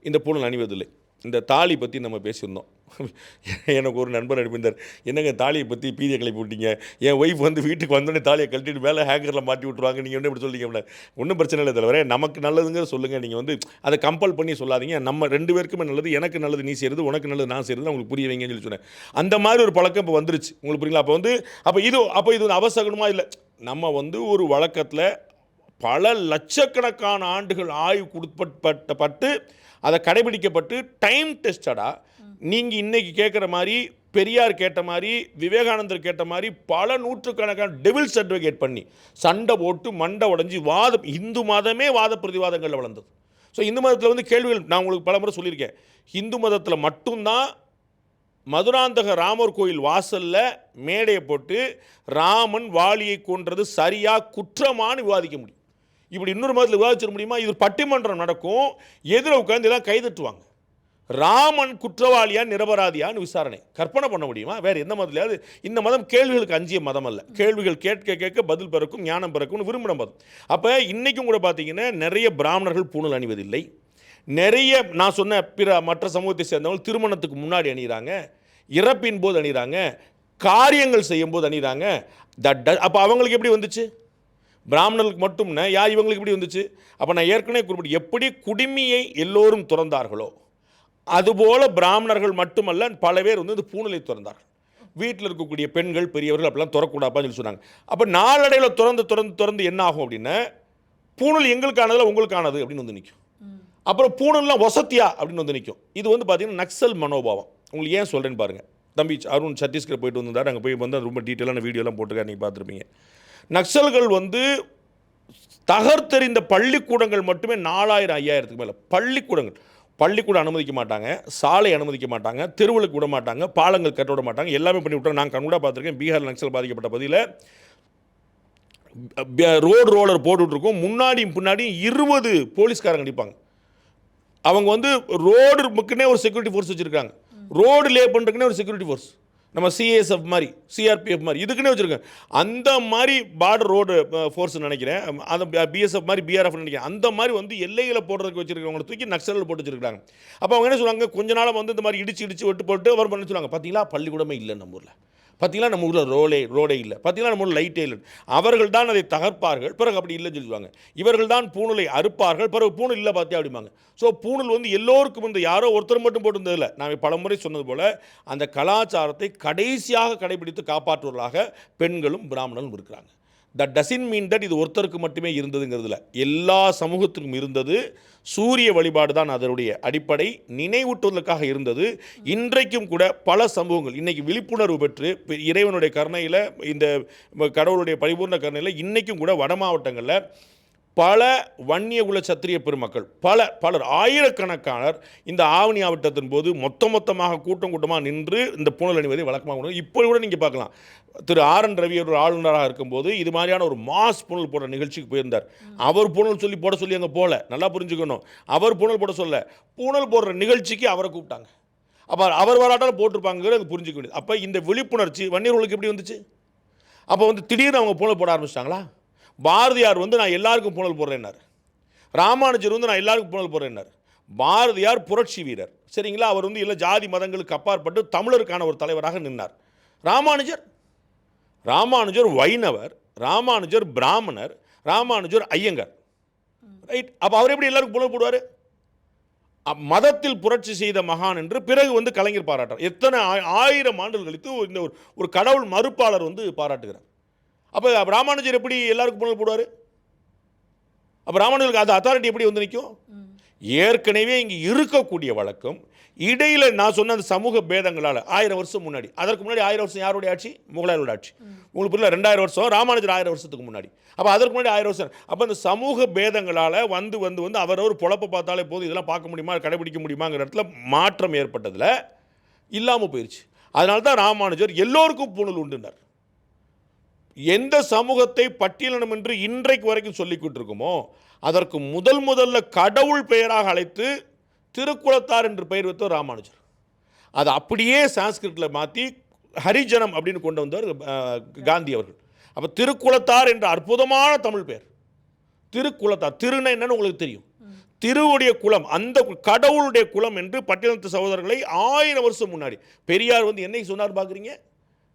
இந்த பூணல் அணிவதில்லை. இந்த தாலி பற்றி நம்ம பேசியிருந்தோம். எனக்கு ஒரு நண்பர் அனுப்பியிருந்தார், என்னங்க தாலியை பற்றி பீதியை கிளப்பி விட்டீங்க, என் ஒய்ஃப் வந்து வீட்டுக்கு வந்தோடனே தாலியை கழட்டிட்டு மேலே ஹேங்கரில் மாட்டி விட்ருவாங்க, நீங்கள் என்ன இப்படி சொல்லிங்க? ஒன்றும் பிரச்சனை இல்லை தலைவரே, நமக்கு நல்லதுங்க சொல்லுங்கள், நீங்கள் வந்து அதை கம்பல் பண்ணி சொல்லாதீங்க, நம்ம 2 பேருக்குமே நல்லது, எனக்கு நல்லது நீ செய்கிறது, உனக்கு நல்லது நான் செய்கிறது, உங்களுக்கு புரிய வைங்கன்னு சொல்லி சொன்னேன். அந்த மாதிரி ஒரு பழக்கம் இப்போ வந்துருச்சு, உங்களுக்கு புரியுங்களா? அப்போ இது அவசகமாக இல்லை, நம்ம வந்து ஒரு வழக்கத்தில் பல லட்சக்கணக்கான ஆண்டுகள் ஆய்வு கொடுப்பட்டு அதை கடைபிடிக்கப்பட்டு டைம் டெஸ்டடாக நீங்கள் இன்றைக்கி கேட்குற மாதிரி, பெரியார் கேட்ட மாதிரி, விவேகானந்தர் கேட்ட மாதிரி பல நூற்றுக்கணக்கான டெவில்ஸ் அட்வொகேட் பண்ணி சண்டை போட்டு மண்டை உடஞ்சி இந்து மதமே வாத பிரதிவாதங்களில் வளர்ந்தது. ஸோ இந்து மதத்தில் வந்து கேள்விகள் நான் உங்களுக்கு பல முறை சொல்லியிருக்கேன். இந்து மதத்தில் மட்டும்தான் மதுராந்தக ராமர் கோயில் வாசலில் மேடையை போட்டு ராமன் வாலியை கொன்றது சரியா குற்றமானு விவாதிக்க முடியும். இப்படி இன்னொரு மதத்தில் விவாதிச்சிட முடியுமா? இது பட்டிமன்றம் நடக்கும், எதிர உட்கார்ந்து எல்லாம் கைதட்டுவாங்க. ராமன் குற்றவாளியா நிரபராதியான்னு விசாரணை கற்பனை பண்ண முடியுமா? வேறு எந்த மதத்திலையாவது? இந்த மதம் கேள்விகளுக்கு அஞ்சிய மதம் அல்ல, கேள்விகள் கேட்க கேட்க பதில் பிறக்கும், ஞானம் பிறக்கும்னு விரும்பின மதம். அப்போ இன்றைக்கும் கூட பார்த்தீங்கன்னா நிறைய பிராமணர்கள் பூணல் அணிவதில்லை. நிறைய நான் சொன்ன மற்ற சமூகத்தை சேர்ந்தவங்க திருமணத்துக்கு முன்னாடி அணிகிறாங்க, இறப்பின் போது அணிகிறாங்க, காரியங்கள் செய்யும் போது அணிகிறாங்க. அப்போ அவங்களுக்கு எப்படி வந்துச்சு? பிராமணர்களுக்கு மட்டும்னா இவங்களுக்கு எப்படி வந்துச்சு? அப்போ நான் ஏற்கனவே குறிப்பிட்டு, எப்படி குடிமையை எல்லோரும் துறந்தார்களோ அதுபோல் பிராமணர்கள் மட்டுமல்ல பல பேர் வந்து இந்த பூணலை துறந்தார்கள். வீட்டில் இருக்கக்கூடிய பெண்கள் பெரியவர்கள் அப்படிலாம் துறக்கூடாப்பான்னு சொல்லி சொன்னாங்க. அப்போ நாளடைவில் துறந்து என்ன ஆகும் அப்படின்னா, பூணல் எங்களுக்கானதில் உங்களுக்கானது அப்படின்னு வந்து நிற்கும். அப்புறம் பூணல்லாம் வசத்தியா அப்படின்னு வந்து நிற்கும். இது வந்து பார்த்தீங்கன்னா நக்சல் மனோபாவம். உங்களுக்கு ஏன் சொல்கிறேன்னு பாருங்கள். தம்பி அருண் சத்தீஸ்கர் போயிட்டு வந்திருந்தார், அங்கே போய் வந்து ரொம்ப டீட்டெயிலான வீடியோலாம் போட்டுருக்காரு, நீங்கள் பார்த்துருப்பீங்க. நக்சல்கள் வந்து தகர்த்தெறிந்த பள்ளிக்கூடங்கள் மட்டுமே 4000-5000க்கு மேலே பள்ளிக்கூடம் அனுமதிக்க மாட்டாங்க, சாலை அனுமதிக்க மாட்டாங்க, தெருவுகளுக்கு விட மாட்டாங்க, பாலங்கள் கட்ட விட மாட்டாங்க, எல்லாமே பண்ணி விட்டாங்க. நான் கண்கூட பார்த்துருக்கேன். பீகார் நக்சல் பாதிக்கப்பட்ட பகுதியில் ரோலர் போட்டுட்ருக்கோம், முன்னாடியும் பின்னாடியும் 20 போலீஸ்காரங்க அடிப்பாங்க. அவங்க வந்து ரோடுக்குன்னே ஒரு செக்யூரிட்டி ஃபோர்ஸ் வச்சுருக்காங்க, ரோடு லே பண்ணுறதுக்குன்னே ஒரு செக்யூரிட்டி ஃபோர்ஸ், நம்ம சிஎஸ்எஃப் மாதிரி சிஆர்பிஎஃப் மாதிரி இதுக்குன்னே வச்சுருக்கேன். அந்த மாதிரி பார்டர் ரோடு ஃபோர்ஸ்னு நினைக்கிறேன், அந்த பிஎஸ்எஃப் மாதிரி பிஆர்எஃப்னு நினைக்கிறேன். அந்த மாதிரி வந்து எல்லைகளை போடுறதுக்கு வச்சுருக்கவங்களை தூக்கி நக்சல் போட்டு வச்சுருக்காங்க. அப்போ அவங்க என்ன சொல்லுவாங்க, கொஞ்ச நாள் வந்து இந்த மாதிரி இடிச்சு வெட்டு போட்டு அவர் பண்ண சொல்லுவாங்க, பார்த்தீங்களா பள்ளிக்கூடமே இல்லை நம்ம ஊரில், பார்த்தீங்களா நம்ம ஊரில் ரோடே இல்லை, பார்த்தீங்களா நம்ம ஊரில் லைட்டே இல்லை. அவர்கள் தான் அதை தகர்ப்பார்கள், பிறகு அப்படி இல்லைன்னு சொல்லுவாங்க. இவர்கள் தான் பூணலை அறுப்பார்கள், பிறகு பூணல் இல்லை பார்த்தியா அப்படிம்பாங்க. ஸோ பூணல் வந்து எல்லோருக்கும் வந்து யாரோ ஒருத்தர் மட்டும் போட்டிருந்ததில்லை. நான் பலமுறை சொன்னது போல் அந்த கலாச்சாரத்தை கடைசியாக கடைபிடித்து காப்பாற்றுவர்களாக பெண்களும் பிராமணர்களும் இருக்கிறாங்க. தட் டசன்ட் மீன் தட் இது ஒருத்தருக்கு மட்டுமே இருந்ததுங்கிறதுல எல்லா சமூகத்துக்கும் இருந்தது. சூரிய வழிபாடு தான் அதனுடைய அடிப்படை, நினைவூட்டுவதற்காக இருந்தது. இன்றைக்கும் கூட பல சமூகங்கள் இன்றைக்கி விழிப்புணர்வு பெற்று இறைவனுடைய கருணையில், இந்த கடவுளுடைய பரிபூர்ண கருணையில் இன்றைக்கும் கூட வட மாவட்டங்களில் பல வன்னிய குல சத்திரிய பெருமக்கள் பலர் ஆயிரக்கணக்கானர் இந்த ஆவணி ஆவட்டத்தின் போது மொத்தமாக கூட்டமாக நின்று இந்த பூணல் அணிவதை வழக்கமாக கொண்டு இப்போ கூட நீங்கள் பார்க்கலாம். திரு ஆர்.என். ரவி ஒரு ஆளுநராக இருக்கும்போது இது மாதிரியான ஒரு மாஸ் பூணல் போடுற நிகழ்ச்சிக்கு போயிருந்தார். அவர் பூணல் போட சொல்லி அங்கே போகல, நல்லா புரிஞ்சுக்கணும். அவர் பூணல் போட சொல்ல, பூணல் போடுற நிகழ்ச்சிக்கு அவரை கூப்பிட்டாங்க. அப்போ அவர் வராட்டாலும் போட்டிருப்பாங்கிறது அது புரிஞ்சுக்க வேண்டியது. அப்போ இந்த விழிப்புணர்ச்சி வன்னியர்களுக்கு எப்படி வந்துச்சு? அப்போ வந்து திடீர்னு அவங்க பூணல் போட ஆரம்பிச்சிட்டாங்களா? பாரதியார் வந்து நான் எல்லாருக்கும் பூணல் போடுறேன்னார், ராமானுஜர் வந்து நான் எல்லாருக்கும் பூணல் போடுறேன்னார், பாரதியார் புரட்சி வீரர், சரிங்களா? அவர் வந்து எல்லா ஜாதி மதங்களுக்கு அப்பாற்பட்டு தமிழருக்கான ஒரு தலைவராக நின்னார். ராமானுஜர் வைணவர், ராமானுஜர் பிராமணர், ராமானுஜர் ஐயங்கார், ரைட்? அப்போ அவர் எப்படி எல்லாருக்கும் புகழ் போடுவார்? மதத்தில் புரட்சி செய்த மகான் என்று பிறகு வந்து கலைஞர் பாராட்டார். எத்தனை 1000 ஆண்டுகள் கழித்து இந்த ஒரு கடவுள் மறுப்பாளர் வந்து பாராட்டுகிறார். அப்போ ராமானுஜர் எப்படி எல்லாருக்கும் புகழ் போடுவார்? அப்போ ராமானுஜருக்கு அந்த அத்தாரிட்டி எப்படி வந்து நிற்கும்? ஏற்கனவே இங்கே இருக்கக்கூடிய வழக்கம், இடையில் நான் சொன்ன அந்த சமூக பேதங்களால் 1000 வருஷம் முன்னாடி, அதற்கு முன்னாடி 1000 வருஷம் யாருடைய ஆட்சி? முகலாயரோட ஆட்சி. உங்களுக்கு புரியல? 2000 வருஷம் ராமானுஜர் 1000 வருஷத்துக்கு முன்னாடி. அப்போ அதற்கு முன்னாடி 1000 வருஷம். அப்போ அந்த சமூக பேதங்களால் வந்து அவரவர் பொழப்பை பார்த்தாலே போதும், இதெல்லாம் பார்க்க முடியுமா, கடைபிடிக்க முடியுமாங்கிற இடத்துல மாற்றம் ஏற்பட்டதில் இல்லாமல் போயிடுச்சு. அதனால தான் ராமானுஜர் எல்லோருக்கும் பூணூல் உண்டுனார். எந்த சமூகத்தை பட்டியலினம் என்று இன்றைக்கு வரைக்கும் சொல்லிக்கிட்டு இருக்கோமோ அதற்கு முதல்ல கடவுள் பெயராக அழைத்து திருக்குலத்தார் என்று பெயர் வைத்தவர் ராமானுஜர். அதை அப்படியே சான்ஸ்கிரிட்டில் மாற்றி ஹரிஜனம் அப்படின்னு கொண்டு வந்தவர் காந்தி அவர்கள். அப்போ திருக்குலத்தார் என்ற அற்புதமான தமிழ் பெயர். திருக்குலத்தார், திருன்னா என்னன்னு உங்களுக்கு தெரியும், திருவுடைய குலம், அந்த கடவுளுடைய குலம் என்று பட்டியலினத்து சகோதரர்களை 1000 வருஷம் முன்னாடி பெரியார் வந்து என்னைக்கு சொன்னார் பார்க்குறீங்க?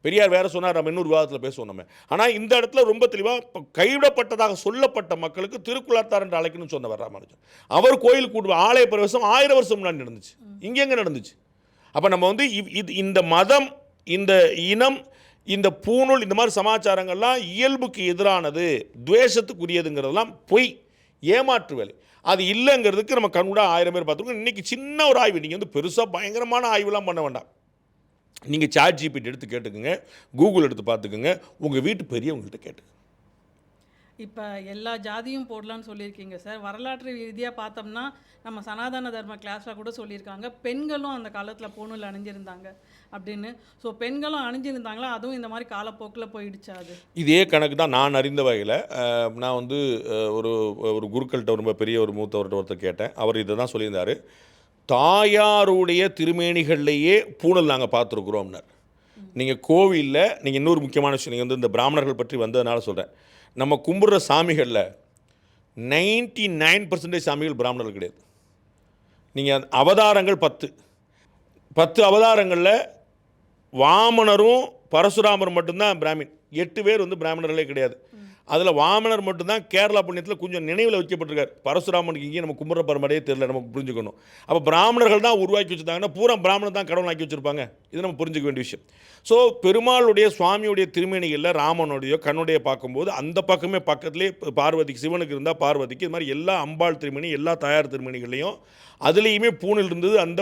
பெரியார் வேறு சொன்னார், நம்ம இன்னொரு விவாதத்தில் பேசுவோம் நம்ம. ஆனால் இந்த இடத்துல ரொம்ப தெளிவாக கைவிடப்பட்டதாக சொல்லப்பட்ட மக்களுக்கு திருக்குலத்தார் என்று அழைக்கணும்னு சொன்னவர் ராமானுஜர். அவர் கோயில் கூட்டு ஆலய பிரவேசம் 1000 வருஷம் முன்னாடி நடந்துச்சு. இங்கே எங்கே நடந்துச்சு? அப்போ நம்ம வந்து இந்த மதம், இந்த இனம், இந்த பூணூல், இந்த மாதிரி சமாச்சாரங்கள்லாம் இயல்புக்கு எதிரானது, துவேஷத்துக்குரியதுங்கிறதெல்லாம் பொய், ஏமாற்று வேலை. அது இல்லைங்கிறதுக்கு நம்ம கண்கூட 1000 பேர் பார்த்துருக்கோம். இன்றைக்கி சின்ன ஒரு ஆய்வு, நீங்கள் வந்து பெருசாக பயங்கரமான ஆய்வுலாம் பண்ண வேண்டாம். நீங்கள் ChatGPT எடுத்து கேட்டுக்குங்க, கூகுள் எடுத்து பார்த்துக்குங்க, உங்கள் வீட்டு பெரியவங்கள்ட்ட கேட்டுங்க. இப்போ எல்லா ஜாதியும் போடலான்னு சொல்லியிருக்கீங்க சார். வரலாற்று ரீதியாக பார்த்தோம்னா நம்ம சனாதன தர்ம கிளாஸில் கூட சொல்லியிருக்காங்க, பெண்களும் அந்த காலத்தில் பூணூல் அணிஞ்சிருந்தாங்க அப்படின்னு. ஸோ பெண்களும் அணிஞ்சிருந்தாங்களா? அதுவும் இந்த மாதிரி காலப்போக்கில் போயிடுச்சா? அது இதே கணக்கு தான் நான் அறிந்த வகையில். நான் வந்து ஒரு குருக்கள்கிட்ட ரொம்ப பெரிய ஒரு மூத்தவர்கிட்ட ஒருத்தர் கேட்டேன். அவர் இதை தான் சொல்லியிருந்தார், தாயாருடைய திருமேனிகள்லேயே பூணல் நாங்கள் பார்த்துருக்குறோம்னார். நீங்கள் கோவிலில், நீங்கள் இன்னொரு முக்கியமான விஷயம், நீங்கள் வந்து இந்த பிராமணர்கள் பற்றி வந்ததுனால சொல்கிறேன், நம்ம கும்பிட்ற சாமிகளில் 99% சாமிகள் பிராமணர்கள் கிடையாது. நீங்கள் அவதாரங்கள் 10 அவதாரங்களில் வாமனரும் பரசுராமரும் மட்டும்தான் பிராமின். 8 பேர் வந்து பிராமணர்களே கிடையாது. அதில் வாமனர் மட்டும்தான் கேரளா புண்ணியத்தில் கொஞ்சம் நினைவில் வைக்கப்பட்டிருக்கார். பரசுராமனுக்கு இங்கேயும் நம்ம கும்பிட்ற பரம்பரையே தெரியல, நமக்கு புரிஞ்சுக்கணும். அப்போ பிராமணர்கள் தான் உருவாக்கி வச்சுருந்தாங்கன்னா பூரா பிராமணர் தான் கடவுள் ஆக்கி வச்சுருப்பாங்க. இது நம்ம புரிஞ்சுக்க வேண்டிய விஷயம். ஸோ பெருமாளுடைய சுவாமியுடைய திருமேனிகளில் ராமனுடைய கண்ணுடைய பார்க்கும்போது அந்த பக்கமே பக்கத்துலேயே பார்வதிக்கு, சிவனுக்கு இருந்தால் பார்வதிக்கு, இது மாதிரி எல்லா அம்பாள் திருமணி, எல்லா தாயார் திருமணிகள்லையும் அதுலேயுமே பூணல் இருந்தது. அந்த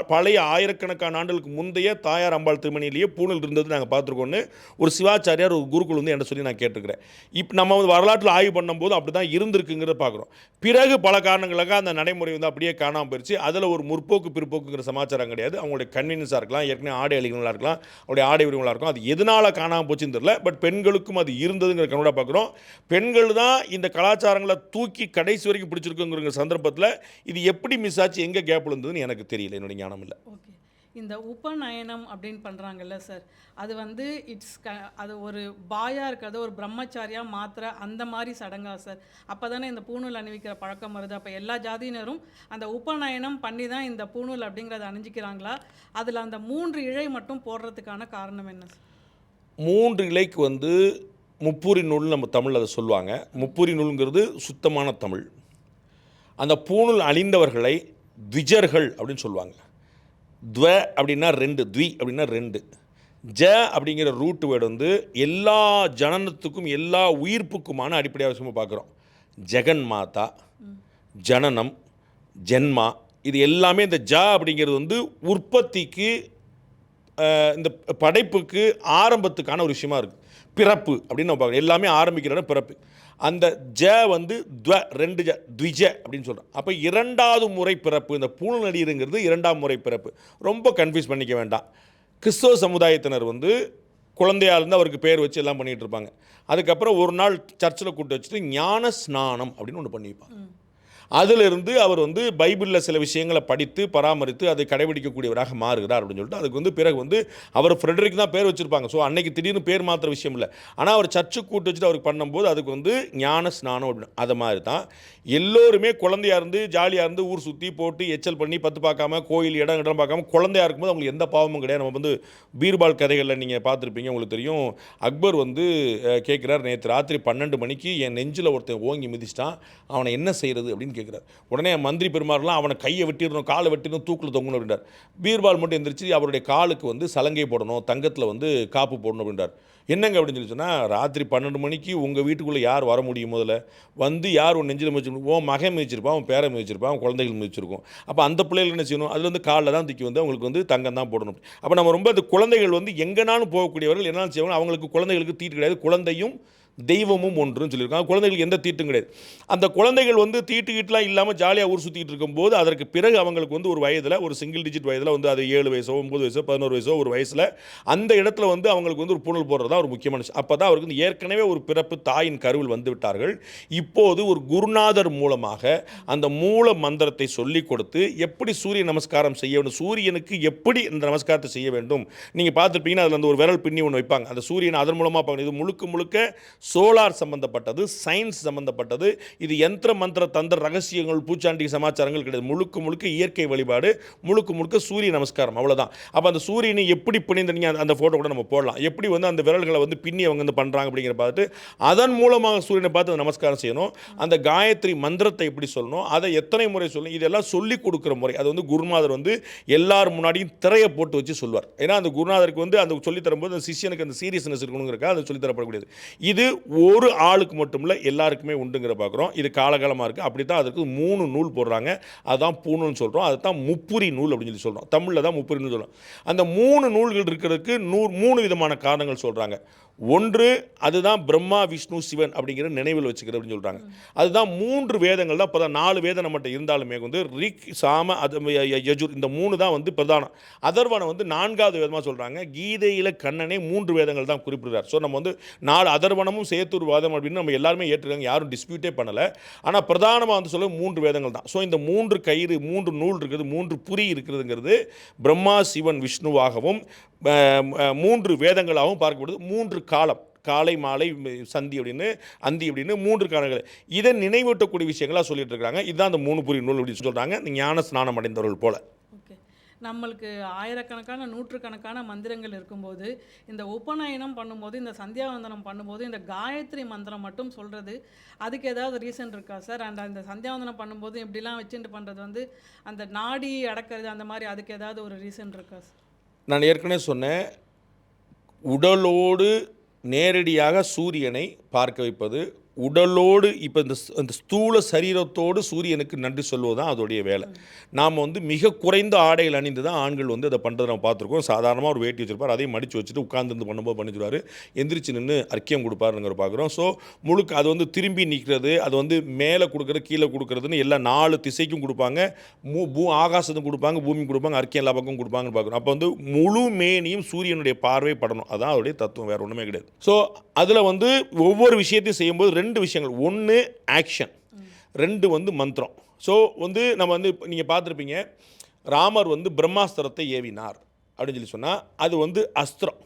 பழைய ஆயிரக்கணக்கான ஆண்டுகளுக்கு முந்தைய தாயார் அம்பாள் திருமணியிலேயே பூணல் இருந்தது நாங்கள் பார்த்துருக்கோன்னு ஒரு சிவாச்சாரியார், ஒரு குருக்குள் வந்து என்ன சொல்லி நான் கேட்டுக்கிறேன். இப்போ நம்ம வந்து வரலாற்றில் ஆய்வு பண்ணும்போது அப்படி தான் இருந்திருக்குங்கிறத பார்க்குறோம். பிறகு பல காரணங்களுக்காக அந்த நடைமுறை வந்து அப்படியே காணாமல் போயிடுச்சு. அதில் ஒரு முற்போக்கு பிற்போக்குங்கிற சமாச்சாரம் கிடையாது. அவங்களுடைய கன்வீனியன்ஸாக இருக்கலாம், ஏற்கனவே ஆடை அழிகளாக இருக்கலாம், அவருடைய ஆடை உரிமைகளாக இருக்கும். அது எதனால் காணாமல் போச்சுன்னு தெரியல. பட் பெண்களுக்கும் அது இருந்ததுங்கிற கண்ணோட பார்க்குறோம். பெண்கள் தான் இந்த கலாச்சாரங்களை தூக்கி கடைசி வரைக்கும் பிடிச்சிருக்குங்கிற சந்தர்ப்பத்தில் இது எப்படி மிஸ் ஆச்சு, எங்கே கேப்பில் இருந்ததுன்னு எனக்கு தெரியல, என்னுடைய ஞானம் இல்லை. ஓகே, இந்த உபநயனம் அப்படின்னு பண்ணுறாங்கல்ல சார், அது வந்து அது ஒரு பாயாக இருக்கிறத ஒரு பிரம்மச்சாரியாக மாத்திர அந்த மாதிரி சடங்கா சார்? அப்போ தானே இந்த பூணூல் அணிவிக்கிற பழக்கம் வருது. அப்போ எல்லா ஜாதியினரும் அந்த உபநயனம் பண்ணி தான் இந்த பூணூல் அப்படிங்கிறத அணிஞ்சிக்கிறாங்களா? அதில் அந்த 3 இழை மட்டும் போடுறதுக்கான காரணம் என்ன சார்? 3 இலைக்கு வந்து முப்புரி நூல் நம்ம தமிழில் அதை சொல்லுவாங்க. முப்புரி நூல்ங்கிறது சுத்தமான தமிழ். அந்த பூணூல் அணிந்தவர்களை த்விஜர்கள் அப்படின்னு சொல்லுவாங்க. துவ அப்படின்னா 2, த்வி அப்படின்னா 2. ஜ அப்படிங்கிற ரூட் வேர்டு வந்து எல்லா ஜனனத்துக்கும் எல்லா உயிர்ப்புக்குமான அடிப்படையாக விஷயமாக பார்க்குறோம். ஜெகன் மாதா, ஜனனம், ஜென்மா, இது எல்லாமே இந்த ஜ அப்படிங்கிறது வந்து உற்பத்திக்கு, இந்த படைப்புக்கு ஆரம்பத்துக்கான ஒரு விஷயமா இருக்குது. பிறப்பு அப்படின்னு நம்ம பார்க்குறோம். எல்லாமே ஆரம்பிக்கிற பிறப்பு. அந்த ஜ வந்து துவ 2 ஜ, த்விஜ அப்படின்னு சொல்கிறோம். அப்போ 2வது முறை பிறப்பு. இந்த பூணூல் அணியிறங்கிறது 2ஆம் முறை பிறப்பு. ரொம்ப கன்ஃபியூஸ் பண்ணிக்க வேண்டாம். கிறிஸ்தவ சமுதாயத்தினர் வந்து குழந்தையாக இருந்து அவருக்கு பேர் வச்சு எல்லாம் பண்ணிகிட்டு இருப்பாங்க. அதுக்கப்புறம் ஒரு நாள் சர்ச்சில் கூப்பிட்டு வச்சுட்டு ஞான ஸ்நானம் அப்படின்னு ஒன்று பண்ணி வைப்பாங்க. அதிலிருந்து அவர் வந்து பைபிளில் சில விஷயங்களை படித்து பராமரித்து அதை கடைபிடிக்கக்கூடியவராக மாறுகிறார் அப்படின்னு சொல்லிட்டு அதுக்கு வந்து பிறகு வந்து அவர் ஃப்ரெட்ரிக் தான் பேர் வச்சுருப்பாங்க. ஸோ அன்னைக்கு திடீர்னு பேர் மாத்திர விஷயம் இல்லை. ஆனால் அவர் சர்ச்சுக்கு கூட்டு வச்சுட்டு அவருக்கு பண்ணும்போது அதுக்கு வந்து ஞான ஸ்நானம் அப்படின்னு அது மாதிரி தான் எல்லோருமே குழந்தையாக இருந்து ஜாலியாக இருந்து ஊர் சுற்றி போட்டு எச்சல் பண்ணி பத்து பார்க்காம கோயில் இடம் பார்க்காம குழந்தையாக இருக்கும்போது அவங்களுக்கு எந்த பாவமும் கிடையாது. நம்ம வந்து பீர்பால் கதைகளில் நீங்கள் பார்த்துருப்பீங்க, உங்களுக்கு தெரியும். அக்பர் வந்து கேட்குறார், நேற்று ராத்திரி 12 மணிக்கு என் நெஞ்சில் ஒருத்தன் ஓங்கி மிதிச்சிட்டான், அவனை என்ன செய்கிறது அப்படின்னு கேட்குறார். உடனே மந்திரி பெருமாறுலாம் அவனை கையை வெட்டிடணும், காலை வெட்டிடணும், தூக்கில் தொங்கணும் அப்படின்றார். பீர்பால் மட்டும் எந்திரிச்சு அவருடைய காலுக்கு வந்து சலங்கை போடணும், தங்கத்தில் வந்து காப்பு போடணும் அப்படின்றார். என்னங்க அப்படின்னு சொல்லி சொன்னால், ராத்திரி 12 மணிக்கு உங்கள் வீட்டுக்குள்ளே யார் வர முடியும்? முதல்ல வந்து யார் உன் நெஞ்சில் மிதிச்சு உன் மகன் மிதிச்சிருப்பான், அவன் பேரை மிதிச்சிருப்பான், அவன் குழந்தைகள் மிதிச்சிருக்கும். அப்போ அந்த பிள்ளைகள் என்ன செய்யணும்? அதில் வந்து காலில் தான் தூக்கி வந்து அவங்களுக்கு வந்து தங்கம் தான் போடணும். அப்போ நம்ம ரொம்ப அந்த குழந்தைகள் வந்து எங்கேனாலும் போகக்கூடியவர்கள் என்னாலும் செய்வாங்க. அவங்களுக்கு குழந்தைகளுக்கு தீட்டு கிடையாது, குழந்தையும் தெய்வமும் ஒன்றுன்னு சொல்லியிருக்காங்க. குழந்தைகளுக்கு எந்த தீட்டும் கிடையாது. அந்த குழந்தைகள் வந்து தீட்டுலாம் இல்லாமல் ஜாலியாக ஊர் சுற்றிட்டு இருக்கும்போது அதற்கு பிறகு அவங்களுக்கு வந்து ஒரு வயதில் ஒரு சிங்கிள் டிஜிட் வயதில் வந்து அது 7 வயசோ 9 வயசோ 11 வயசோ ஒரு வயசில் அந்த இடத்துல வந்து அவங்களுக்கு வந்து ஒரு பூணல் போடுறது தான் ஒரு முக்கியமான விஷயம். அப்போ தான் அவருக்கு வந்து ஏற்கனவே ஒரு பிறப்பு தாயின் கருவில் வந்து விட்டார்கள். இப்போது ஒரு குருநாதர் மூலமாக அந்த மூல மந்திரத்தை சொல்லிக் கொடுத்து எப்படி சூரிய நமஸ்காரம் செய்ய வேண்டும், சூரியனுக்கு எப்படி இந்த நமஸ்காரத்தை செய்ய வேண்டும். நீங்கள் பார்த்துருப்பீங்கன்னா அதில் வந்து ஒரு விரல் பின்னி ஒன்று வைப்பாங்க, அந்த சூரியன் அதன் மூலமாக பார்க்கணும். இது முழுக்க முழுக்க சோலார் சம்பந்தப்பட்டது, சயின்ஸ் சம்பந்தப்பட்டது. இது யந்திர மந்திர தந்திர ரகசியங்கள் பூச்சாண்டி சமாச்சாரங்கள் கிடையாது. முழுக்க முழுக்க இயற்கை வழிபாடு, முழுக்க முழுக்க சூரிய நமஸ்காரம், அவ்வளோதான். அப்போ அந்த சூரியனை எப்படி பிணிந்து நீங்கள் அந்த ஃபோட்டோ கூட நம்ம போடலாம், எப்படி வந்து அந்த விரல்களை வந்து பின்னி அவங்க வந்து பண்ணுறாங்க அப்படிங்கிற பார்த்து அதன் மூலமாக சூரியனை பார்த்து அந்த நமஸ்காரம் செய்யணும். அந்த காயத்ரி மந்திரத்தை எப்படி சொல்லணும், அதை எத்தனை முறை சொல்லணும், இதெல்லாம் சொல்லிக் கொடுக்குற முறை. அது வந்து குருநாதர் வந்து எல்லார் முன்னாடியும் திரையை போட்டு வச்சு சொல்வார். ஏன்னா அந்த குருநாதருக்கு வந்து அந்த சொல்லித்தரும்போது அந்த சிஷியனுக்கு அந்த சீரியஸ்னஸ் இருக்கணுங்கிறக்காக அது சொல்லித்தரப்படக்கூடியது. இது ஒரு ஆளுக்கு மட்டும் இல்லை, எல்லாருக்குமே உண்டுங்கிற பார்க்குறோம். இது காலகாலமாக இருக்குது. அப்படி தான் அதுக்கு 3 நூல் போடுறாங்க. அதுதான் பூணுன்னு சொல்கிறோம். அதுதான் முப்புரி நூல் அப்படின்னு சொல்லி சொல்கிறோம். தமிழில் தான் முப்புரி நூல் சொல்கிறோம். அந்த 3 நூல்கள் இருக்கிறதுக்கு 3 விதமான காரணங்கள் சொல்கிறாங்க. ஒன்று, அதுதான் பிரம்மா விஷ்ணு சிவன் அப்படிங்கிற நினைவில் வச்சுக்கிறது அப்படின்னு சொல்கிறாங்க. அதுதான் 3 வேதங்கள் தான். இப்போ தான் 4 வேதம் நம்மகிட்ட இருந்தாலுமே வந்து ரிக் சாம யஜுர் இந்த 3 தான் வந்து பிரதானம். அதர்வனம் வந்து 4வது வேதமாக சொல்கிறாங்க. கீதையில் கண்ணனே 3 வேதங்கள் தான் குறிப்பிடுறார். ஸோ நம்ம வந்து 4 அதர்வனமும் சேர்த்து ஒரு வாதம் அப்படின்னு நம்ம எல்லாருமே ஏற்றுக்காங்க, யாரும் டிஸ்பியூட்டே பண்ணலை. ஆனால் பிரதானமாக வந்து சொல்ல 3 வேதங்கள் தான். ஸோ இந்த 3 கயிறு 3 நூல் இருக்கிறது, 3 புரி இருக்கிறதுங்கிறது பிரம்மா சிவன் விஷ்ணுவாகவும் 3 வேதங்களாகவும் பார்க்கப்படுது. 3 காலம், காலை மாலை சந்தி அப்படின்னு அந்தி அப்படின்னு 3 காலங்கள். இதை நினைவூட்டக்கூடிய விஷயங்களாக சொல்லிட்டு இருக்காங்க. இதுதான் அந்த 3 புரி நூல் அப்படின்னு சொல்கிறாங்க, ஞான ஸ்நானம் அடைந்தவர்கள் போல. ஓகே, நம்மளுக்கு ஆயிரக்கணக்கான நூற்றுக்கணக்கான மந்திரங்கள் இருக்கும்போது இந்த உபநயனம் பண்ணும்போது, இந்த சந்தியாவந்தனம் பண்ணும்போது இந்த காயத்ரி மந்திரம் மட்டும் சொல்கிறது, அதுக்கு ஏதாவது ரீசன் இருக்கா சார்? அண்ட் அந்த சந்தியாவந்தனம் பண்ணும்போது இப்படிலாம் வச்சுட்டு பண்ணுறது வந்து அந்த நாடி அடக்கிறது அந்த மாதிரி, அதுக்கு ஏதாவது ஒரு ரீசன் இருக்கா சார்? நான் ஏற்கனவே சொன்னேன், உடலோடு நேரடியாக சூரியனை பார்க்க வைப்பது, உடலோடு இப்போ இந்த ஸ்தூல சரீரத்தோடு சூரியனுக்கு நன்றி சொல்வது தான் அதோடைய வேலை. நாம் வந்து மிக குறைந்த ஆடைகள் அணிந்து தான் ஆண்கள் வந்து அதை பண்ணுறதை நம்ம பார்த்துருக்கோம். சாதாரணமாக ஒரு வேட்டி வச்சுருப்பார், அதையும் மடித்து வச்சுட்டு உட்கார்ந்து பண்ணும்போது பண்ணிச்சுருவார், எந்திரிச்சு நின்று அர்க்கியம் கொடுப்பாருங்கிற பார்க்குறோம். ஸோ முழுக்க அது வந்து திரும்பி நிற்கிறது, அது வந்து மேலே கொடுக்குறது கீழே கொடுக்குறதுன்னு எல்லா 4 திசைக்கும் கொடுப்பாங்க. ஆகாசத்துக்கும் கொடுப்பாங்க, பூமிக்கும் கொடுப்பாங்க, அர்க்கியம் எல்லா பக்கம் கொடுப்பாங்கன்னு பார்க்குறோம். அப்போ வந்து முழு மேனியும் சூரியனுடைய பார்வை படணும், அதுதான் அதோடைய தத்துவம், வேறு ஒன்றுமே கிடையாது. ஸோ அதில் வந்து ஒவ்வொரு விஷயத்தையும் செய்யும்போது 2 விஷயங்கள், 1 ஆக்ஷன், 2 வந்து மந்திரம். ஸோ வந்து நம்ம வந்து நீங்கள் பார்த்துருப்பீங்க, ராமர் வந்து பிரம்மாஸ்திரத்தை ஏவினார் அப்படின்னு சொல்லி சொன்னால் அது வந்து அஸ்திரம்,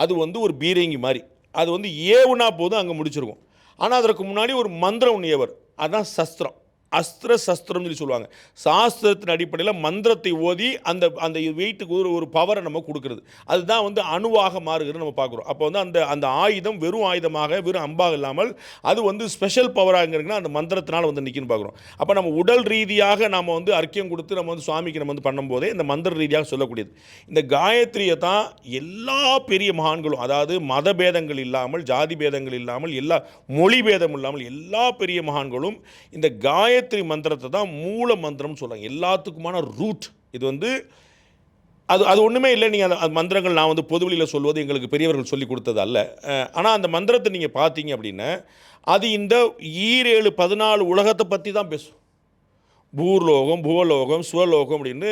அது வந்து ஒரு பீரங்கி மாதிரி, அது வந்து ஏவுனா போதும் அங்கே முடிச்சிருக்கும். ஆனால் அதற்கு முன்னாடி ஒரு மந்திரம் ஒன்று ஏவர், அதுதான் சஸ்திரம். அஸ்திர சஸ்திரம்னு சொல்லி சொல்லுவாங்க. சாஸ்திரத்தின் அடிப்படையில் மந்திரத்தை ஓதி அந்த அந்த வெயிட்டுக்கு ஒரு பவரை நம்ம கொடுக்குறது, அதுதான் வந்து அணுவாக மாறுகிறது நம்ம பார்க்குறோம். அப்போ வந்து அந்த ஆயுதம் வெறும் ஆயுதமாக வெறும் அம்பாக இல்லாமல் அது வந்து ஸ்பெஷல் பவராக இருக்குன்னா அந்த மந்திரத்தினால் வந்து நிற்கின்னு பார்க்குறோம். அப்போ நம்ம உடல் ரீதியாக நம்ம வந்து அர்க்கியம் கொடுத்து நம்ம வந்து சுவாமிக்கு நம்ம வந்து பண்ணும்போதே இந்த மந்திர ரீதியாக சொல்லக்கூடியது. இந்த காயத்ரியை தான் எல்லா பெரிய மகான்களும், அதாவது மத பேதங்கள் இல்லாமல், ஜாதி பேதங்கள் இல்லாமல், எல்லா மொழி பேதம் இல்லாமல் எல்லா பெரிய மகான்களும் இந்த காயத்ரி மந்திரத்தை தான் மூல மந்திரம் சொல்கிறாங்க, எல்லாத்துக்குமான ரூட். இது வந்து அது ஒன்றுமே இல்லை. நீங்கள் அந்த மந்திரங்கள் நான் வந்து பொதுவெளியில் சொல்வது எங்களுக்கு பெரியவர்கள் சொல்லி கொடுத்தது அல்ல. ஆனால் அந்த மந்திரத்தை நீங்கள் பார்த்தீங்க அப்படின்னா அது இந்த 7 14 உலகத்தை பற்றி தான் பேசும். பூர்லோகம், புவலோகம், சுவலோகம் அப்படின்னு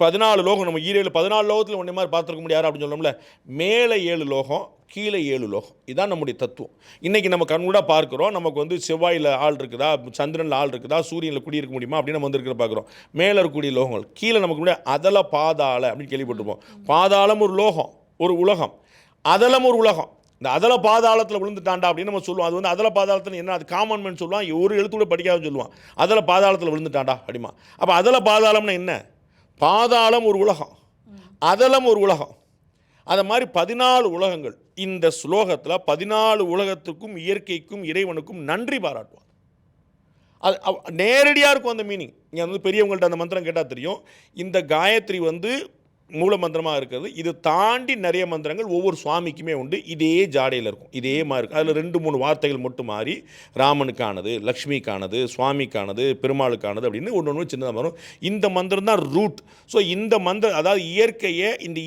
14 லோகம். நம்ம ஈரேழு 14 லோகத்தில் ஒன்றே மாதிரி பார்த்துருக்க முடியாது அப்படின்னு சொல்லணும்ல. மேலே 7 லோகம், கீழே 7 லோகம். இதுதான் நம்முடைய தத்துவம். இன்றைக்கி நம்ம கண்கூடாக பார்க்குறோம். நமக்கு வந்து செவ்வாயில் ஆள் இருக்குதா, சந்திரனில் ஆள் இருக்குதா, சூரியனில் குடியிருக்க முடியுமா அப்படின்னு நம்ம வந்துருக்கிற பார்க்குறோம். மேலே இருக்கக்கூடிய லோகங்கள், கீழே நமக்கு முடியாது. அதல பாதாள அப்படின்னு கேள்விப்பட்டிருப்போம். பாதாளம் ஒரு லோகம், ஒரு உலகம். அதலம் ஒரு உலகம். இந்த அதல பாதாளத்தில் விழுந்துட்டாண்டா அப்படின்னு நம்ம சொல்லுவோம். அது வந்து அதல பாதாளத்தில் என்ன, அது காமன் மேன் சொல்லுவான், ஒரு எழுத்து கூட படிக்காதுன்னு சொல்லுவான். அதல பாதாளத்தில் விழுந்துட்டாண்டா அப்படிமா. அப்போ அதல பாதாளம்னா என்ன? பாதாளம் ஒரு உலகம், அதலம் ஒரு உலகம். அதை மாதிரி 14 உலகங்கள். இந்த ஸ்லோகத்தில் 14 உலகத்துக்கும் இயற்கைக்கும் இறைவனுக்கும் நன்றி பாராட்டுவார். அது நேரடியாக இருக்கும் அந்த மீனிங். நீங்கள் வந்து பெரியவங்கள்ட்ட அந்த மந்திரம் கேட்டால் தெரியும். இந்த காயத்ரி வந்து மூல மந்திரமாக இருக்கிறது. இது தாண்டி நிறைய மந்திரங்கள் ஒவ்வொரு சுவாமிக்குமே உண்டு. இதே ஜாடையில் இருக்கும், இதே மாதிரி இருக்கும். அதில் 2-3 வார்த்தைகள் மட்டும் மாறி ராமனுக்கானது, லக்ஷ்மிக்கானது, சுவாமிக்கானது, பெருமாளுக்கானது அப்படின்னு ஒன்று சின்னதாக வரும். இந்த மந்திரம் தான் ரூட். ஸோ இந்த மந்திரம், அதாவது இயற்கையை, இந்த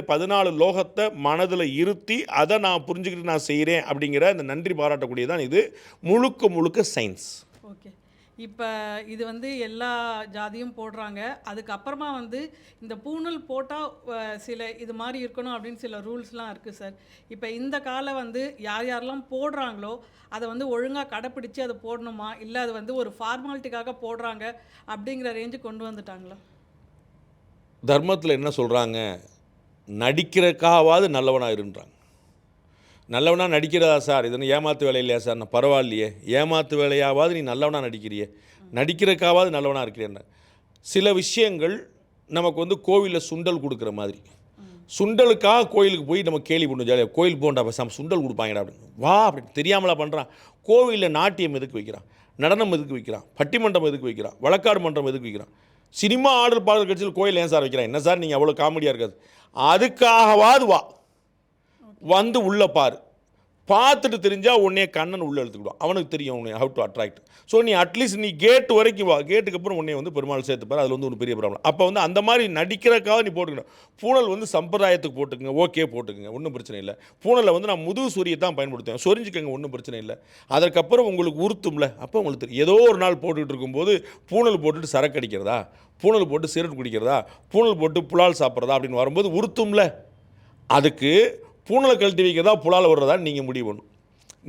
14 லோகத்தை மனதில் இருத்தி அதை நான் புரிஞ்சுக்கிட்டு நான் செய்கிறேன் அப்படிங்கிற இந்த நன்றி பாராட்டக்கூடியதான் இது. முழுக்க முழுக்க சயின்ஸ். ஓகே. இப்போ இது வந்து எல்லா ஜாதியும் போடுறாங்க. அதுக்கப்புறமா வந்து இந்த பூணூல் போட்டால் சில இது மாதிரி இருக்கணும் அப்படின்னு சில ரூல்ஸ்லாம் இருக்குது சார். இப்போ இந்த காலம் வந்து யார் யாரெல்லாம் போடுறாங்களோ அதை வந்து ஒழுங்காக கடைப்பிடிச்சு அதை போடணுமா, இல்லை அது வந்து ஒரு ஃபார்மாலிட்டிக்காக போடுறாங்க அப்படிங்கிற ரேஞ்சு கொண்டு வந்துட்டாங்களா? தர்மத்தில் என்ன சொல்கிறாங்க, நடிக்கிறக்காவது நல்லவனாக இருன்றாங்க. நல்லவனாக நடிக்கிறதா சார், இது ஏமாத்து வேலை இல்லையா சார்? நான் பரவாயில்லையே, ஏமாத்து வேலையாவது நீ நல்லவனாக நடிக்கிறியே, நடிக்கிறக்காவது நல்லவனாக இருக்கிறேன்னு. சில விஷயங்கள் நமக்கு வந்து கோவிலில் சுண்டல் கொடுக்குற மாதிரி. சுண்டலுக்காக கோயிலுக்கு போய் நம்ம கேலி பண்ணுவோம், ஜாலியாக கோயில் போண்டா பேசாமல் சுண்டல் கொடுப்பாங்கடா அப்படின்னு. வா அப்படின்னு தெரியாமலா பண்ணுறான். கோவிலில் நாட்டியம் எதுக்கு வைக்கிறான், நடனம் எதுக்கு வைக்கிறான், பட்டிமன்றம் எதுக்கு வைக்கிறான், வழக்காடு மன்றம் எதுக்கு வைக்கிறான், சினிமா ஆடல் பாடல் கட்சியில் கோயில் ஏன் சார் வைக்கிறான்? என்ன சார் நீங்கள் அவ்வளோ காமெடியாக இருக்காது. அதுக்காகவாது வா, வந்து உள்ளே பாரு, பார்த்துட்டு தெரிஞ்சால் உடனே கண்ணன் உள்ளே எடுத்துக்கிடுவான். அவனுக்கு தெரியும் உன்னை ஹவு டு அட்ராக்ட். ஸோ நீ அட்லீஸ்ட் நீ கேட்டு வரைக்கும் வா, கேட்டுக்கு அப்புறம் உன்னை வந்து பெருமாள் சேர்த்துப்பார். அதில் வந்து ஒரு பெரிய ப்ராப்ளம். அப்போ வந்து அந்த மாதிரி நடிக்கிறக்காக நீ போட்டுக்கணும். பூனல் வந்து சம்பிரதாயத்துக்கு போட்டுக்குங்க, ஓகே போட்டுக்குங்க, ஒன்றும் பிரச்சனை இல்லை. பூனலை வந்து நான் முதுகு சொரியை தான் பயன்படுத்துவேன், சொரிஞ்சுக்கங்க, ஒன்றும் பிரச்சனை இல்லை. அதற்கப்புறம் உங்களுக்கு உறுத்தும்ல, அப்போ உங்களுக்கு தெரியும். ஏதோ ஒரு நாள் போட்டுக்கிட்டு இருக்கும்போது பூனல் போட்டுட்டு சரக்கு அடிக்கிறதா, பூனல் போட்டு சிகரெட் குடிக்கிறதா, பூனல் போட்டு புலால் சாப்பிட்றதா அப்படின்னு வரும்போது உறுத்தும்ல. அதுக்கு பூனலை கழட்டி வைக்கிறதா புலால் வர்றதான்னு நீங்கள் முடிவு பண்ணணும்.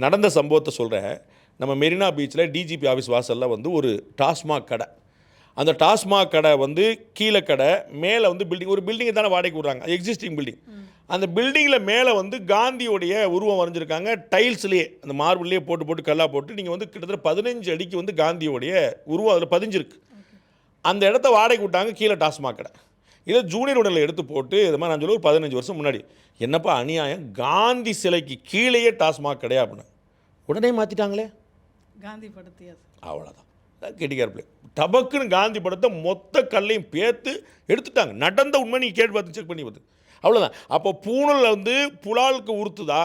நடந்த சம்பவத்தை சொல்கிறேன். நம்ம மெரினா பீச்சில் டிஜிபி ஆஃபீஸ் வாசலில் வந்து ஒரு டாஸ்மாக் கடை. அந்த டாஸ்மாக் கடை வந்து கீழே கடை, மேலே வந்து பில்டிங், ஒரு பில்டிங்கை தானே வாடகைக்கு விட்றாங்க, எக்ஸிஸ்டிங் பில்டிங். அந்த பில்டிங்கில் மேலே வந்து காந்தியோடைய உருவம் வரைஞ்சிருக்காங்க. டைல்ஸ்லேயே, அந்த மார்பிள்லேயே போட்டு போட்டு கல்லாக போட்டு நீங்கள் வந்து கிட்டத்தட்ட 15 அடிக்கு வந்து காந்தியோடைய உருவம் அதில் பதிஞ்சிருக்கு. அந்த இடத்த வாடகைக்கு விட்டாங்க, கீழே டாஸ்மாக் கடை. இதை ஜூனியர் உடலில் எடுத்து போட்டு இது மாதிரி நான் சொல்ல ஒரு 15 வருஷம் முன்னாடி, என்னப்பா அநியாயம், காந்தி சிலைக்கு கீழேயே டாஸ்மாக் கிடையாது அப்படின்னு உடனே மாற்றிட்டாங்களே. காந்தி படத்தையா? அவ்வளோதான் கெட்டிக்கார் பிள்ளை. டபக்குன்னு காந்தி படத்தை மொத்த கல்லையும் பேர்த்து எடுத்துட்டாங்க. நடந்த உண்மை நீங்கள் கேட்டு பார்த்து செக் பண்ணி பார்த்து அவ்வளோதான். அப்போ பூனல் வந்து புலாலுக்கு உறுத்துதா,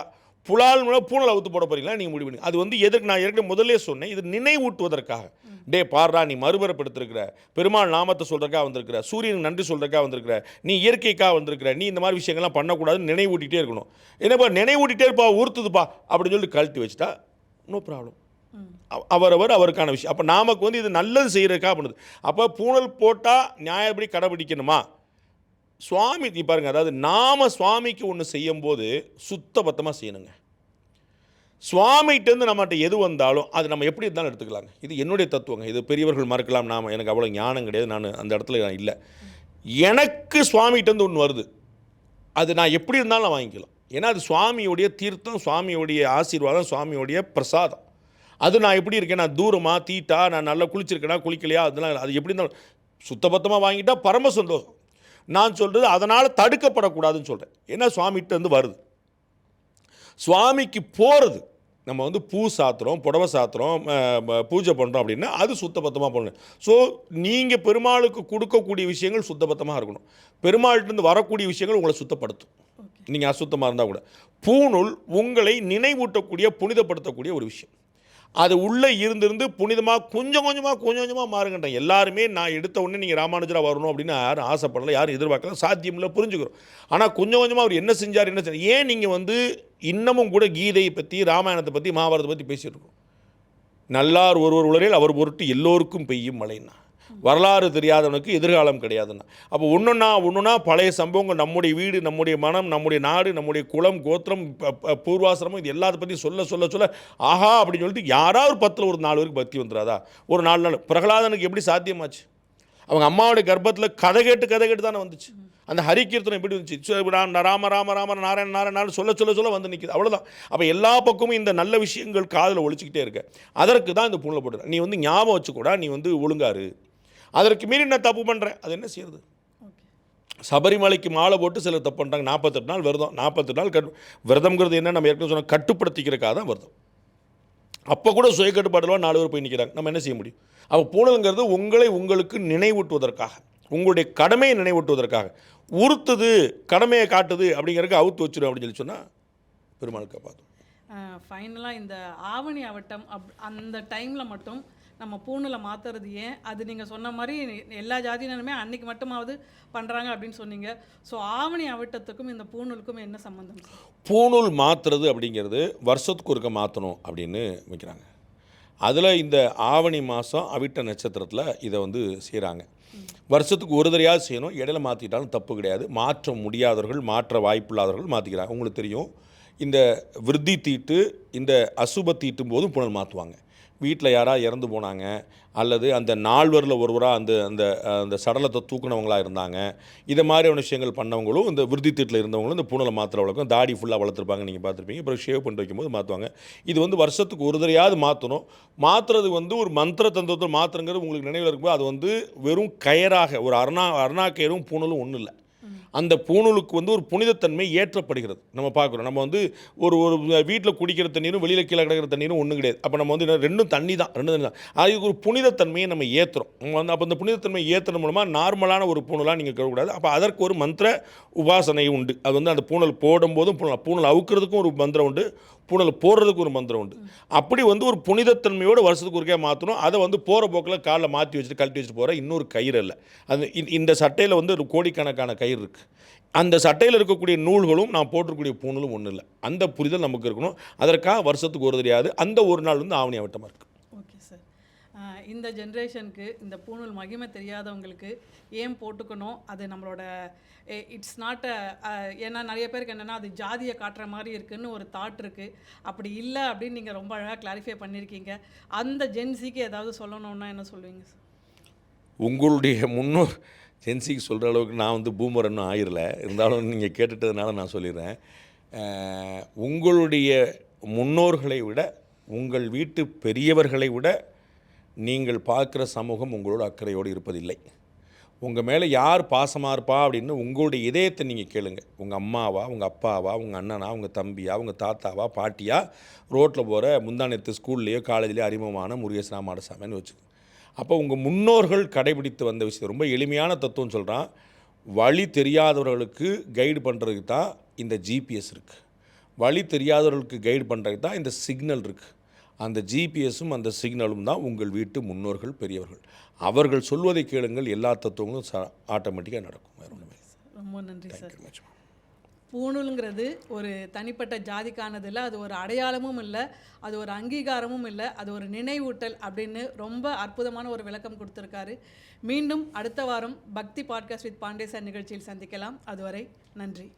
புலால் பூனல் அவுத்து போட போகிறீங்களா நீங்கள் முடிவு பண்ணி. அது வந்து எதற்கு நான் ஏற்கனவே முதல்லே சொன்னேன், இது நினைவூட்டுவதற்காக. டே பாடுறா, நீ மறுபரப்படுத்திருக்கிற, பெருமாள் நாமத்தை சொல்கிறக்காக வந்திருக்கிற, சூரியனுக்கு நன்றி சொல்கிறக்காக வந்திருக்கிற, நீ இயற்கைக்காக வந்திருக்கிற, நீ இந்த மாதிரி விஷயங்கள்லாம் பண்ணக்கூடாதுன்னு நினைவூட்டிகிட்டே இருக்கணும். என்னப்பா நினைவூட்டிகிட்டே இருப்பா, ஊர்த்துதுப்பா அப்படின்னு சொல்லிட்டு கழட்டி வச்சுட்டா நோ ப்ராப்ளம். அவருக்கான விஷயம். அப்போ நாமக்கு வந்து இது நல்லது செய்கிறதுக்காக பண்ணுது. அப்போ பூனல் போட்டால் நியாயப்படி கடைபிடிக்கணுமா? சுவாமி பாருங்க, அதாவது நாம சுவாமிக்கு ஒன்று செய்யும்போது சுத்தபத்தமாக செய்யணுங்க. சுவாமிகிட்டேருந்து நம்மகிட்ட எது வந்தாலும் அது நம்ம எப்படி இருந்தாலும் எடுத்துக்கலாங்க. இது என்னுடைய தத்துவங்க. இது பெரியவர்கள் மறக்கலாம், எனக்கு அவ்வளோ ஞானம் கிடையாது, நான் அந்த இடத்துல நான் இல்லை. எனக்கு சுவாமிகிட்டேருந்து ஒன்று வருது, அது நான் எப்படி இருந்தாலும் நான் வாங்கிக்கலாம். ஏன்னா அது சுவாமியோடைய தீர்த்தம், சுவாமியோடைய ஆசீர்வாதம், சுவாமியோடைய பிரசாதம். அது நான் எப்படி இருக்கேன், நான் தூரமாக தீட்டா, நான் நல்லா குளிச்சிருக்கேனா குளிக்கலையா, அதெல்லாம் அது எப்படி இருந்தாலும் சுத்தபத்தமாக வாங்கிட்டா பரம சந்தோஷம். நான் சொல்கிறது அதனால் தடுக்கப்படக்கூடாதுன்னு சொல்கிறேன். ஏன்னா சுவாமிகிட்ட இருந்து வருது. சுவாமிக்கு போகிறது நம்ம வந்து பூ சாத்துறோம், புடவை சாத்துறோம், பூஜை பண்ணுறோம் அப்படின்னா அது சுத்தபத்தமாக பண்ணணும். ஸோ நீங்கள் பெருமாளுக்கு கொடுக்கக்கூடிய விஷயங்கள் சுத்தபத்தமாக இருக்கணும். பெருமாள்கிட்டருந்து வரக்கூடிய விஷயங்கள் உங்களை சுத்தப்படுத்தும். நீங்கள் அசுத்தமாக இருந்தால் கூட பூணூல் உங்களை நினைவூட்டக்கூடிய, புனிதப்படுத்தக்கூடிய ஒரு விஷயம். அது உள்ளே இருந்திருந்து புனிதமாக கொஞ்சம் கொஞ்சமாக மாறுங்கட்டாங்க. எல்லாருமே நான் எடுத்த உடனே நீங்கள் ராமானுஜராக வரணும் அப்படின்னு யாரும் ஆசைப்படலை, யாரும் எதிர்பார்க்கல, சாத்தியம் இல்லை, புரிஞ்சுக்கிறோம். ஆனால் கொஞ்சம் கொஞ்சமாக அவர் என்ன செஞ்சார், ஏன் நீங்கள் வந்து இன்னமும் கூட கீதையை பற்றி, ராமாயணத்தை பற்றி, மகாபாரதத்தை பற்றி பேசிகிட்டு இருக்கோம். நல்லார் ஒருவர் உலரில் அவர் பொருட்டு எல்லோருக்கும் பெய்யும் மழைன்னா. வரலாறு தெரியாதவனுக்கு எதிர்காலம் கிடையாதுன்னா. அப்போ ஒன்றுனா பழைய சம்பவங்கள், நம்முடைய வீடு, நம்முடைய மனம், நம்முடைய நாடு, நம்முடைய குலம், கோத்திரம், பூர்வாசிரமம், இது எல்லாத்த பற்றி சொல்ல ஆஹா அப்படின்னு சொல்லிட்டு யாராவது 10ல் ஒரு 4 பேருக்கு பக்தி வந்துடாதா? ஒரு 4 நாள் பிரகலாதனுக்கு எப்படி சாத்தியமாச்சு? அவங்க அம்மாவுடைய கர்ப்பத்தில் கதை கேட்டு தானே வந்துச்சு. அந்த ஹரிகீர்த்தனம் எப்படி வந்துச்சு? ராம ராம ராம நாராயண நாராயண சொல்ல வந்து நிற்கிது, அவ்வளோதான். அப்போ எல்லா பக்கமும் இந்த நல்ல விஷயங்கள் காதில் ஒழிச்சிக்கிட்டே இருக்க. அதற்கு தான் இந்த பூணில் போட்டுற. நீ வந்து ஞாபகம் வச்சுக்கூடா, நீ வந்து ஒழுங்காரு. அதற்கு மீறி நான் தப்பு பண்ணுறேன், அது என்ன செய்யறது? சபரிமலைக்கு மாலை போட்டு சிலர் தப்பு பண்ணுறாங்க. 48 நாள் விரதம். 48 நாள் விரதம்ங்கிறது என்ன? நம்ம ஏற்கனவே சொன்ன கட்டுப்படுத்திக்கிறக்காக தான் விரதம். அப்போ கூட சுய கட்டுப்பாடுலாம் 4 பேர் போய் நிற்கிறாங்க. நம்ம என்ன செய்ய முடியும்? அப்போ பூணல்ங்கிறது உங்களுக்கு நினைவூட்டுவதற்காக, உங்களுடைய கடமையை நினைவூட்டுவதற்காக. உறுத்துது, கடமையை காட்டுது அப்படிங்கிறதுக்கு அவுத்து வச்சிடும் அப்படின்னு சொன்னால் பெருமாள் காப்பாற்றும். ஃபைனலாக இந்த ஆவணி அவட்டம் அந்த டைமில் மட்டும் நம்ம பூணூலை மாற்றுறது ஏன்? அது நீங்கள் சொன்ன மாதிரி எல்லா ஜாதியினருமே அன்றைக்கி மட்டுமாவது பண்ணுறாங்க அப்படின்னு சொன்னீங்க. ஸோ ஆவணி அவட்டத்துக்கும் இந்த பூணூலுக்கும் என்ன சம்மந்தம்? பூணூல் மாற்றுறது அப்படிங்கிறது வருஷத்துக்கு ஒருக்க மாற்றணும் அப்படின்னு வைக்கிறாங்க. அதில் இந்த ஆவணி மாதம் அவிட்ட நட்சத்திரத்தில் இதை வந்து செய்கிறாங்க. வருஷத்துக்கு ஒரு தடையாவது செய்யணும். இடையில மாற்றிட்டாலும் தப்பு கிடையாது. மாற்ற முடியாதவர்கள், மாற்ற வாய்ப்பில்லாதவர்கள் மாற்றிக்கிறாங்க. உங்களுக்கு தெரியும், இந்த விருத்தி தீட்டு, இந்த அசுப தீட்டும் போதும் புனல் மாற்றுவாங்க. வீட்டில் யாராவது இறந்து போனாங்க, அல்லது அந்த 4 ஒருவராக அந்த அந்த அந்த சடலத்தை தூக்குனவங்களாக இருந்தாங்க, இதை மாதிரியான விஷயங்கள் பண்ணவங்களும் இந்த விருத்தி தீட்டில் இருந்தவங்களும் இந்த பூணலை மாற்றுற வழக்கம். தாடி ஃபுல்லாக வளர்த்துருப்பாங்க, நீங்கள் பார்த்துருப்பீங்க. அப்புறம் ஷேவ் பண்ணி வைக்கும்போது மாற்றுவாங்க. இது வந்து வருஷத்துக்கு ஒரு தடையாவது மாற்றணும். மாற்றுறது வந்து ஒரு மந்திர தந்திரத்தில் மாற்றுங்கிறது உங்களுக்கு நினைவில் இருக்கும்போது அது வந்து வெறும் கயராக, ஒரு அருணா கயிறும் பூணலும் ஒன்றும் இல்லை. அந்த பூணூலுக்கு வந்து ஒரு புனிதத்தன்மை ஏற்றப்படுகிறது. நம்ம பார்க்குறோம். நம்ம வந்து ஒரு வீட்டில் குடிக்கிற தண்ணீரும் வெளியில் கீழே கிடக்கிற தண்ணீரும் ஒன்றும் கிடையாது. அப்போ நம்ம வந்து ரெண்டும் தண்ணி தான். அதுக்கு ஒரு புனிதத்தன்மையை நம்ம ஏற்றுறோம். நம்ம வந்து அப்போ அந்த புனிதத்தன்மையை ஏற்றுறது மூலமாக நார்மலான ஒரு பூணலாக நீங்கள் கருவக்கூடாது. அப்போ அதற்கு ஒரு மந்திர உபாசனை உண்டு. அது வந்து அந்த பூணல் போடும்போதும் பூணல் அவுக்கிறதுக்கும் ஒரு மந்திரம் உண்டு, பூணல் போடுறதுக்கு ஒரு மந்திரம் உண்டு. அப்படி வந்து ஒரு புனிதத்தன்மையோடு வருஷத்துக்கு ஒருக்கே மாற்றணும். அதை வந்து போகிற போக்கில் காலில் மாற்றி வச்சுட்டு கழட்டி வச்சுட்டு போகிற இன்னொரு கயிறு இல்லை. அது இந்த சட்டையில் வந்து ஒரு கோடிக்கணக்கான கயிறு இருக்குது. அந்த சட்டையில் இருக்கக்கூடிய நூல்களும் நான் போட்டிருக்கக்கூடிய பூணலும் ஒன்றும் இல்லை. அந்த புரிதல் நமக்கு இருக்கணும். அதற்காக வருஷத்துக்கு ஒரு தெரியாது. அந்த ஒரு நாள் வந்து ஆவணி அவட்டமாக இருக்குது. Okay sir. இந்த ஜென்ரேஷனுக்கு இந்த பூணூல் மகிமை தெரியாதவங்களுக்கு ஏன் போட்டுக்கணும்? அது நம்மளோட இட்ஸ் நாட் ஏன்னா நிறைய பேருக்கு என்னென்னா அது ஜாதியை காட்டுற மாதிரி இருக்குதுன்னு ஒரு தாட் இருக்குது. அப்படி இல்லை அப்படின்னு நீங்கள் ரொம்ப அழகாக கிளாரிஃபை பண்ணியிருக்கீங்க. அந்த ஜென்சிக்கு ஏதாவது சொல்லணுன்னா என்ன சொல்லுவீங்க சார்? உங்களுடைய முன்னோர் ஜென்சிக்கு சொல்கிற அளவுக்கு நான் வந்து பூமர் இன்னும் ஆயிரல. இருந்தாலும் நீங்கள் கேட்டுட்டதுனால நான் சொல்லிடுறேன். உங்களுடைய முன்னோர்களை விட, உங்கள் வீட்டு பெரியவர்களை விட நீங்கள் பார்க்குற சமூகம் உங்களோட அக்கறையோடு இருப்பதில்லை. உங்கள் மேலே யார் பாசமாக இருப்பா அப்படின்னு உங்களுடைய இதயத்தை நீங்கள் கேளுங்க. உங்கள் அம்மாவா, உங்கள் அப்பாவா, உங்கள் அண்ணனா, உங்கள் தம்பியா, உங்கள் தாத்தாவா, பாட்டியா, ரோட்டில் போகிற முந்தானத்து ஸ்கூல்லையோ காலேஜ்லேயோ அறிமுகமான முருகேசனா மாடசாமின்னு வச்சுக்கோங்க. அப்போ உங்கள் முன்னோர்கள் கடைபிடித்து வந்த விஷயம் ரொம்ப எளிமையான தத்துவம் சொல்கிறான். வழி தெரியாதவர்களுக்கு கைடு பண்ணுறதுக்கு தான் இந்த ஜிபிஎஸ் இருக்குது. வழி தெரியாதவர்களுக்கு கைடு பண்ணுறதுக்கு தான் இந்த சிக்னல் இருக்குது. அந்த ஜிபிஎஸும் அந்த சிக்னலும் தான் உங்கள் வீட்டு முன்னோர்கள், பெரியவர்கள். அவர்கள் சொல்வதை கேளுங்கள், எல்லா தத்துவங்களும் ஆட்டோமேட்டிக்காக நடக்கும். வேறு ஒன்றுமே. ரொம்ப நன்றி சார். பூணூலுங்கிறது ஒரு தனிப்பட்ட ஜாதிக்கானது இல்லை, அது ஒரு அடையாளமும் இல்லை, அது ஒரு அங்கீகாரமும் இல்லை, அது ஒரு நினைவூட்டல் அப்படின்னு ரொம்ப அற்புதமான ஒரு விளக்கம் கொடுத்துருக்காரு. மீண்டும் அடுத்த வாரம் பக்தி பாட்காஸ்ட் வித் பாண்டே சார் நிகழ்ச்சியில் சந்திக்கலாம். அதுவரை நன்றி.